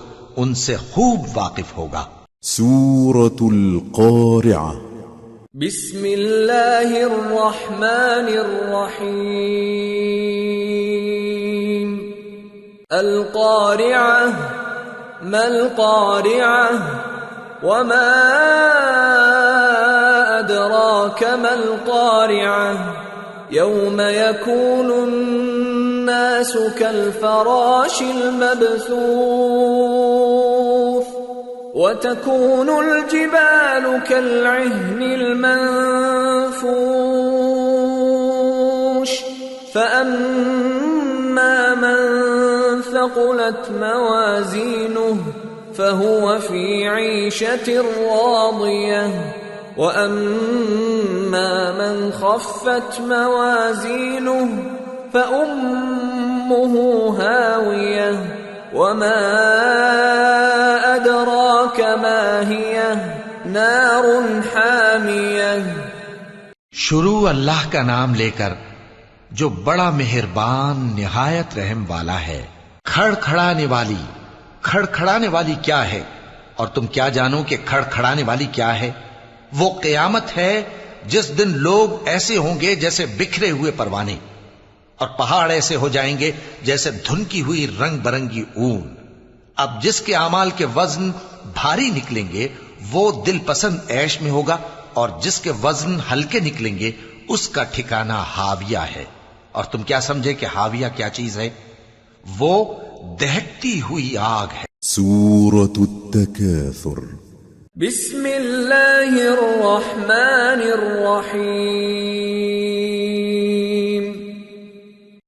ان سے خوب واقف ہوگا۔ سورة القارعة بسم اللہ الرحمن الرحیم القارعة ما القارعة وما أدراك ما القارعة يوم يكون الناس كالفراش المبثوث وتكون الجبال كالعهن المنفوش فأما من ثقلت موازينه فهو في عيشة راضية وأما من خفت موازينه فأمه هاوية وما أدراك ما هي نار حامية۔ شروع اللہ کا نام لے کر جو بڑا مہربان نہایت رحم والا ہے۔ کھڑکھڑانے والی کیا ہے، اور تم کیا جانو کہ کھڑکھڑانے والی کیا ہے؟ وہ قیامت ہے جس دن لوگ ایسے ہوں گے جیسے بکھرے ہوئے پروانے، اور پہاڑ ایسے ہو جائیں گے جیسے دھنکی ہوئی رنگ برنگی اون۔ اب جس کے اعمال کے وزن بھاری نکلیں گے وہ دل پسند عیش میں ہوگا، اور جس کے وزن ہلکے نکلیں گے اس کا ٹھکانہ ہاویہ ہے۔ اور تم کیا سمجھے کہ ہاویہ کیا چیز ہے؟ وہ دہکتی ہوئی آگ ہے۔ سورة التكاثر بسم اللہ الرحمن الرحیم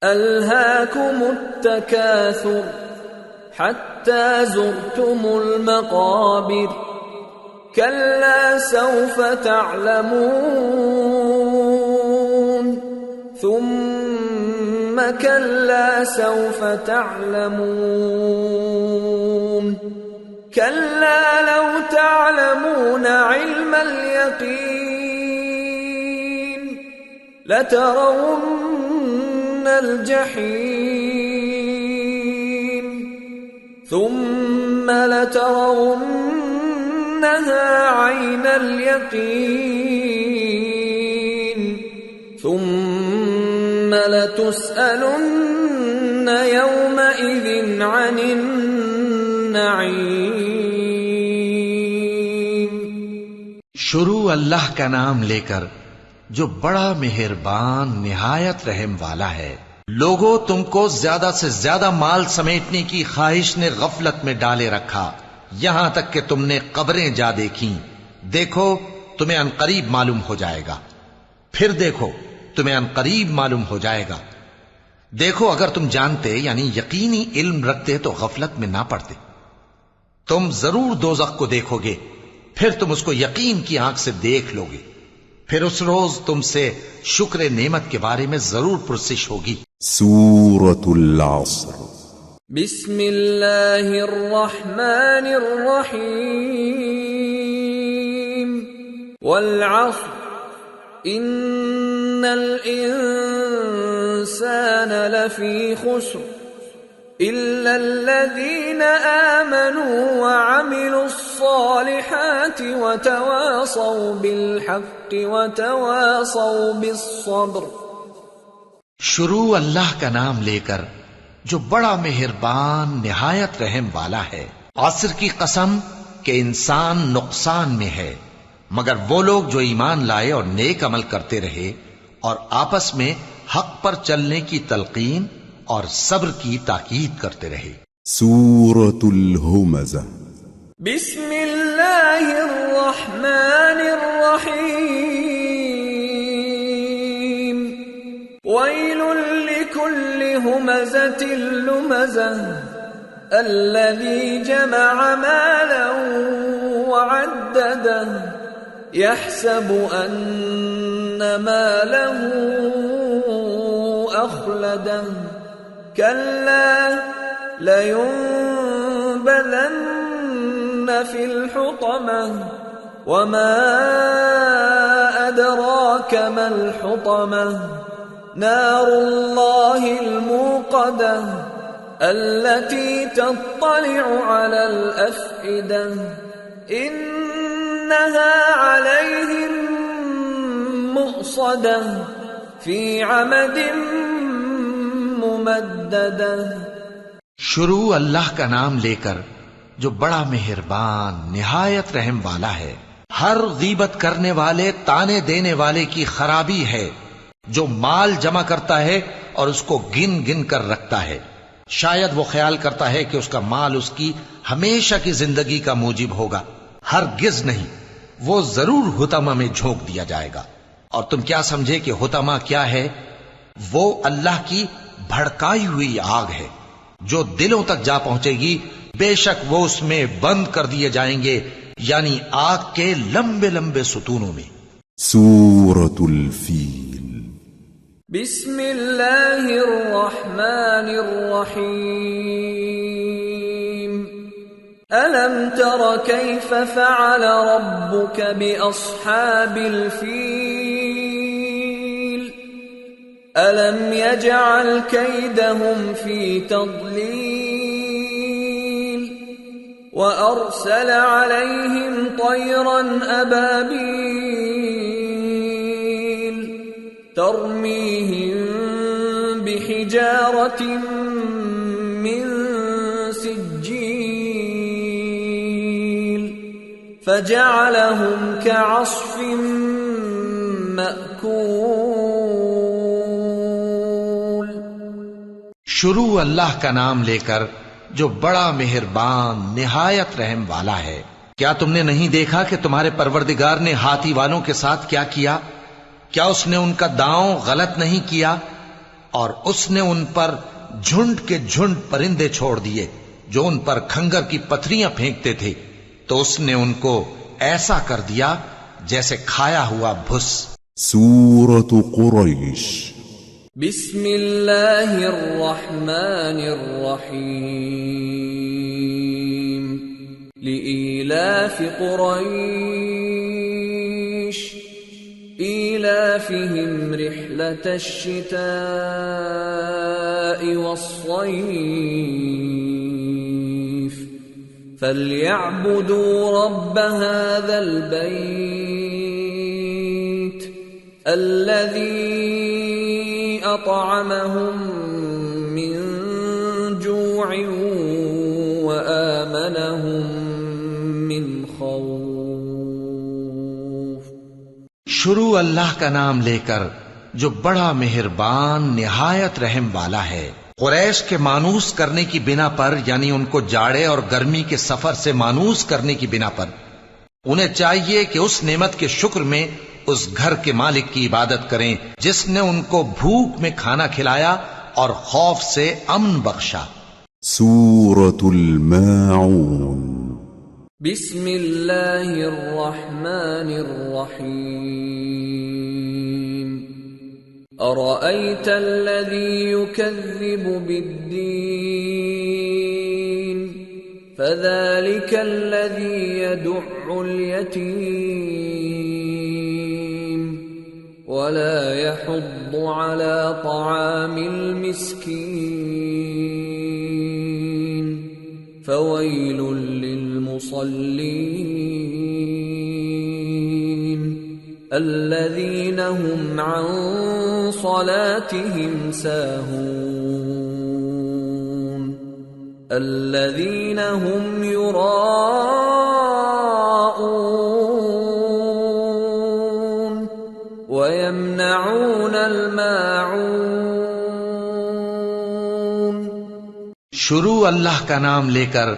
الہاکم التکاثر حتی زرتم المقابر كلا سوف تعلمون ثم كلا سوف تعلمون كلا لو تعلمون علم اليقين لترون الجحيم ثم لترونها عين اليقين ثم لتسألن يومئذ عن النعيم. شروع اللہ کا نام لے کر جو بڑا مہربان نہایت رحم والا ہے. لوگوں، تم کو زیادہ سے زیادہ مال سمیٹنے کی خواہش نے غفلت میں ڈالے رکھا، یہاں تک کہ تم نے قبریں جا دیکھیں. دیکھو تمہیں عنقریب معلوم ہو جائے گا. پھر دیکھو تمہیں عنقریب معلوم ہو جائے گا. دیکھو اگر تم جانتے یعنی یقینی علم رکھتے تو غفلت میں نہ پڑتے. تم ضرور دوزخ کو دیکھو گے، پھر تم اس کو یقین کی آنکھ سے دیکھ لو گے. پھر اس روز تم سے شکر نعمت کے بارے میں ضرور پرسش ہوگی. سورة العصر. بسم اللہ الرحمن الرحیم. والعصر ان الانسان لفی خسر الا الذین آمنوا وعملوا الصالحات وتواصوا بالحق وتواصوا بالصبر. شروع اللہ کا نام لے کر جو بڑا مہربان نہایت رحم والا ہے. عصر کی قسم کہ انسان نقصان میں ہے مگر وہ لوگ جو ایمان لائے اور نیک عمل کرتے رہے اور آپس میں حق پر چلنے کی تلقین اور صبر کی تاکید کرتے رہے. سورة الهمزة. بسم اللہ الرحمن الرحیم. ویل لکل ہمزة لمزة الذی جمع مالا وعدده يحسب أن ماله أخلده كلا لينبذن في الحطمة وما أدراك ما الحطمة نار الله الموقدة التي تطلع على الأفئدة إنها عليهم مؤصدة في عمد ممددة. شروع اللہ کا نام لے کر جو بڑا مہربان نہایت رحم والا ہے. ہر غیبت کرنے والے تانے دینے والے کی خرابی ہے جو مال جمع کرتا ہے اور اس کو گن گن کر رکھتا ہے. شاید وہ خیال کرتا ہے کہ اس کا مال اس کی ہمیشہ کی زندگی کا موجب ہوگا. ہرگز نہیں، وہ ضرور حطمہ میں جھونک دیا جائے گا. اور تم کیا سمجھے کہ حطمہ کیا ہے؟ وہ اللہ کی بھڑکائی ہوئی آگ ہے جو دلوں تک جا پہنچے گی. بے شک وہ اس میں بند کر دیے جائیں گے، یعنی آگ کے لمبے لمبے ستونوں میں. سورة الفیل. بسم اللہ الرحمن الرحیم. ألم تر كيف فعل ربك بأصحاب الفيل ألم يجعل كيدهم في تضليل وأرسل عليهم طيرا أبابيل ترميهم بحجارة من سجيل فجعلهم كعصف مأكول. شروع اللہ کا نام لے کر جو بڑا مہربان نہایت رحم والا ہے. کیا تم نے نہیں دیکھا کہ تمہارے پروردگار نے ہاتھی والوں کے ساتھ کیا کیا؟ کیا اس نے ان کا داؤں غلط نہیں کیا؟ اور اس نے ان پر جھنڈ کے جھنڈ پرندے چھوڑ دیے جو ان پر کھنگر کی پتھریاں پھینکتے تھے، تو اس نے ان کو ایسا کر دیا جیسے کھایا ہوا بھس۔ سورة قريش بسم اللہ الرحمن الرحیم لإیلاف قریش إيلافهم رحلة الشتاء والصيف فليعبدوا رب هذا البيت الذي أطعمهم من جوع وآمنهم من خوف۔ شروع اللہ کا نام لے کر جو بڑا مہربان نہایت رحم والا ہے۔ قریش کے مانوس کرنے کی بنا پر، یعنی ان کو جاڑے اور گرمی کے سفر سے مانوس کرنے کی بنا پر، انہیں چاہیے کہ اس نعمت کے شکر میں اس گھر کے مالک کی عبادت کریں جس نے ان کو بھوک میں کھانا کھلایا اور خوف سے امن بخشا۔ سورة الماعون بسم اللہ الرحمن الرحیم ارأیت الذی یکذب بالدین فذلک الذی یدع الیتیم ولا يحض على طعام المسكين فويل للمصلين الذين هم عن صلاتهم ساهون الذين هم يراءون ويمنعون الماعون۔ شروع اللہ کا نام لے کر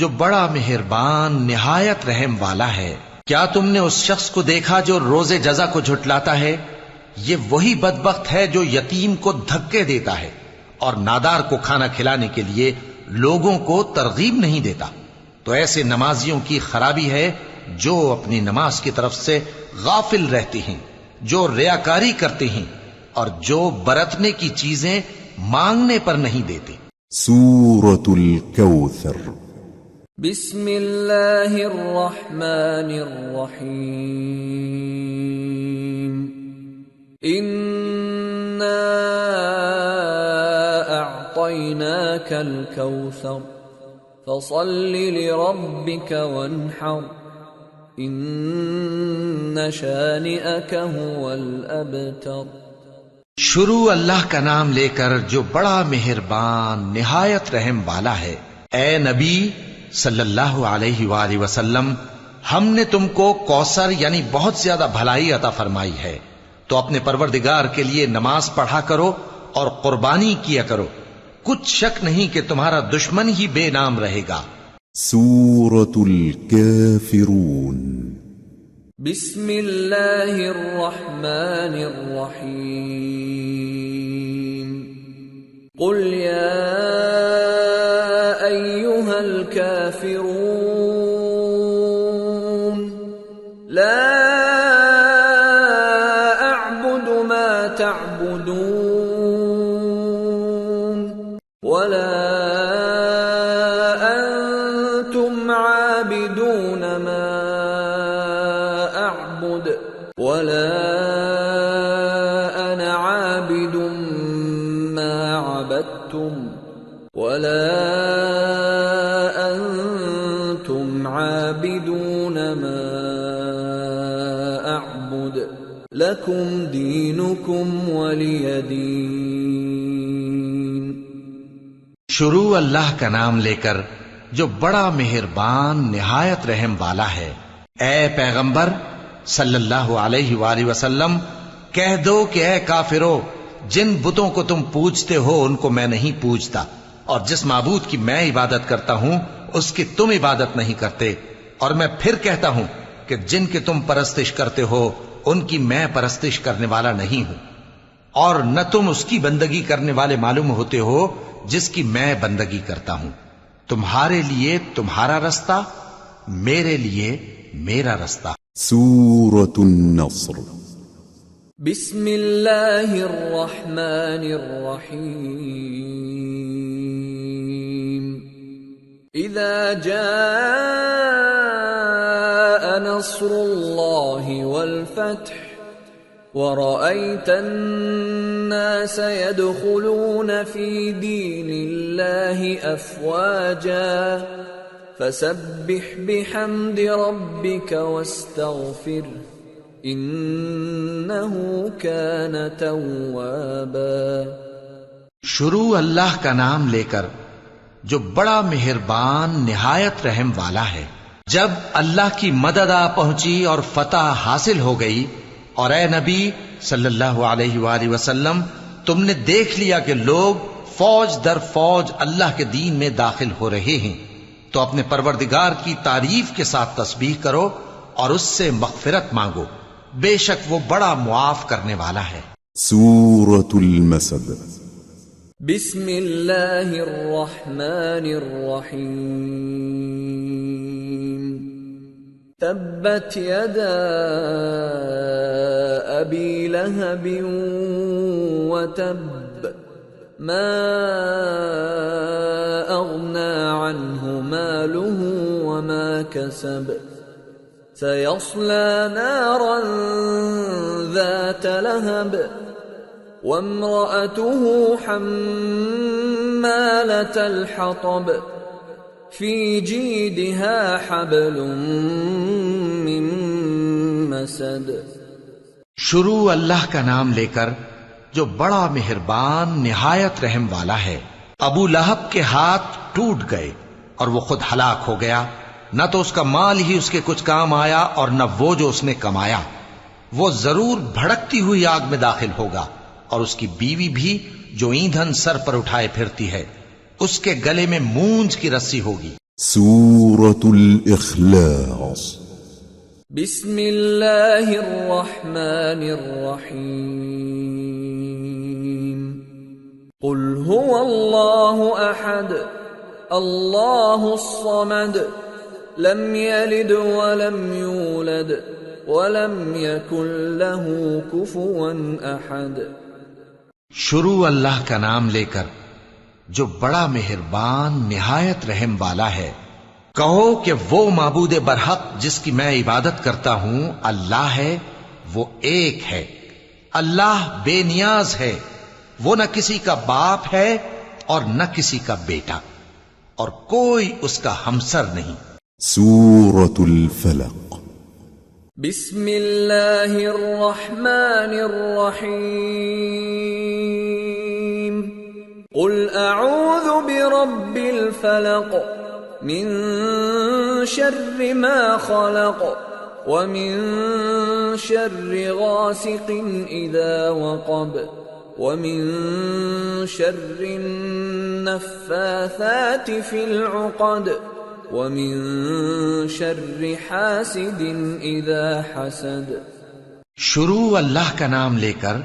جو بڑا مہربان نہایت رحم والا ہے۔ کیا تم نے اس شخص کو دیکھا جو روز جزا کو جھٹلاتا ہے؟ یہ وہی بدبخت ہے جو یتیم کو دھکے دیتا ہے اور نادار کو کھانا کھلانے کے لیے لوگوں کو ترغیب نہیں دیتا۔ تو ایسے نمازیوں کی خرابی ہے جو اپنی نماز کی طرف سے غافل رہتے ہیں، جو ریاکاری کرتے ہیں اور جو برتنے کی چیزیں مانگنے پر نہیں دیتے۔ سورة الكوثر بسم اللہ الرحمن الرحیم انا اعطیناک الکوثر فصل لربک وانحر ان شانئک هو الابتر۔ شروع اللہ کا نام لے کر جو بڑا مہربان نہایت رحم والا ہے۔ اے نبی صلی اللہ علیہ وآلہ وسلم، ہم نے تم کو کوثر یعنی بہت زیادہ بھلائی عطا فرمائی ہے، تو اپنے پروردگار کے لیے نماز پڑھا کرو اور قربانی کیا کرو، کچھ شک نہیں کہ تمہارا دشمن ہی بے نام رہے گا۔ سورة الكافرون بسم اللہ الرحمن الرحیم قل یا ایہا الکافرون لا اعبد ما تعبدون ولا انتم عابدون ما اعبد ولا انا عابد ما عبدتم ولا انتم عابدون ما اعبد لکم دینکم ولی دین۔ شروع اللہ کا نام لے کر جو بڑا مہربان نہایت رحم والا ہے۔ اے پیغمبر صلی اللہ علیہ وآلہ وسلم، کہہ دو کہ اے کافرو، جن بتوں کو تم پوجتے ہو ان کو میں نہیں پوجتا، اور جس معبود کی میں عبادت کرتا ہوں اس کی تم عبادت نہیں کرتے، اور میں پھر کہتا ہوں کہ جن کی تم پرستش کرتے ہو ان کی میں پرستش کرنے والا نہیں ہوں، اور نہ تم اس کی بندگی کرنے والے معلوم ہوتے ہو جس کی میں بندگی کرتا ہوں۔ تمہارے لیے تمہارا رستہ، میرے لیے میرا رستہ. سورة النصر. بسم اللہ الرحمن الرحیم. اذا جاء نصر اللہ والفتح ورأيت الناس يدخلون في دين الله أفواجا فسبح بحمد ربك واستغفره إنه كان توابا. شروع اللہ کا نام لے کر جو بڑا مہربان نہایت رحم والا ہے. جب اللہ کی مدد آ پہنچی اور فتح حاصل ہو گئی اور اے نبی صلی اللہ علیہ وآلہ وسلم تم نے دیکھ لیا کہ لوگ فوج در فوج اللہ کے دین میں داخل ہو رہے ہیں تو اپنے پروردگار کی تعریف کے ساتھ تسبیح کرو اور اس سے مغفرت مانگو، بے شک وہ بڑا معاف کرنے والا ہے. سورة المسد. بسم اللہ الرحمن الرحیم. تبت یدا ابی لہب وتب ما اغنى عنه ماله وما كسب سيصلى نارا ذات لهب وامرأته حمالة الحطب في جيدها حبل من مسد. شروع اللہ کا نام لے کر جو بڑا مہربان نہایت رحم والا ہے. ابو لہب کے ہاتھ ٹوٹ گئے اور وہ خود ہلاک ہو گیا. نہ تو اس کا مال ہی اس کے کچھ کام آیا اور نہ وہ جو اس نے کمایا. وہ ضرور بھڑکتی ہوئی آگ میں داخل ہوگا اور اس کی بیوی بھی جو ایندھن سر پر اٹھائے پھرتی ہے اس کے گلے میں مونج کی رسی ہوگی. سورة الإخلاص. بسم اللہ الرحمن الرحیم. قل هو اللہ احد اللہ الصمد لم یلد ولم یولد ولم یکن له کفوا احد. شروع اللہ کا نام لے کر جو بڑا مہربان نہایت رحم والا ہے. کہو کہ وہ معبود برحق جس کی میں عبادت کرتا ہوں اللہ ہے، وہ ایک ہے. اللہ بے نیاز ہے، وہ نہ کسی کا باپ ہے اور نہ کسی کا بیٹا اور کوئی اس کا ہمسر نہیں. سورة الفلق. بسم اللہ الرحمن الرحیم. قل اعوذ برب الفلق من شر ما خلق ومن شر غاسق اذا وقب ومن شر النفاثات في العقد ومن شر حاسد اذا حسد. شروع اللہ کا نام لے کر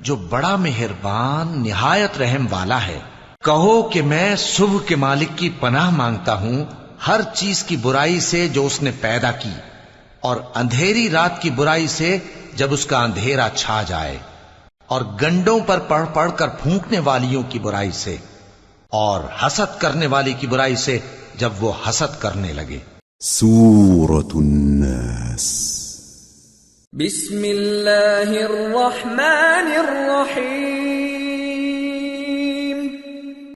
جو بڑا مہربان نہایت رحم والا ہے. کہو کہ میں صبح کے مالک کی پناہ مانگتا ہوں ہر چیز کی برائی سے جو اس نے پیدا کی اور اندھیری رات کی برائی سے جب اس کا اندھیرا چھا جائے اور گنڈوں پر پڑھ پڑھ کر پھونکنے والیوں کی برائی سے اور حسد کرنے والی کی برائی سے جب وہ حسد کرنے لگے. سورة الناس. بسم اللہ الرحمن الرحیم.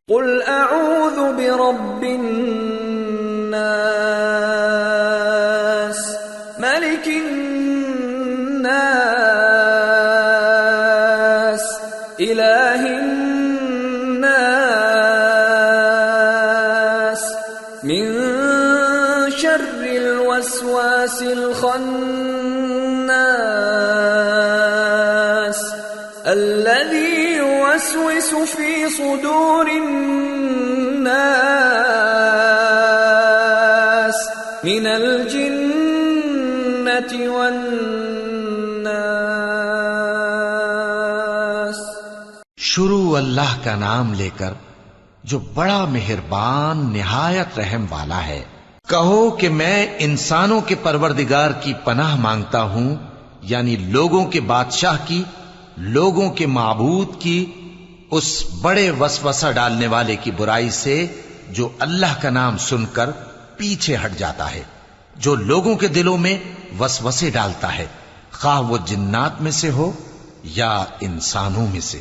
قل اعوذ برب الناس ملک الناس الہ الناس من شر الوسواس الخناس الذي يوسوس في صدور الناس من الجنة والناس. شروع اللہ کا نام لے کر جو بڑا مہربان نہایت رحم والا ہے. کہو کہ میں انسانوں کے پروردگار کی پناہ مانگتا ہوں، یعنی لوگوں کے بادشاہ کی، لوگوں کے معبود کی، اس بڑے وسوسہ ڈالنے والے کی برائی سے جو اللہ کا نام سن کر پیچھے ہٹ جاتا ہے، جو لوگوں کے دلوں میں وسوسے ڈالتا ہے، خواہ وہ جنات میں سے ہو یا انسانوں میں سے۔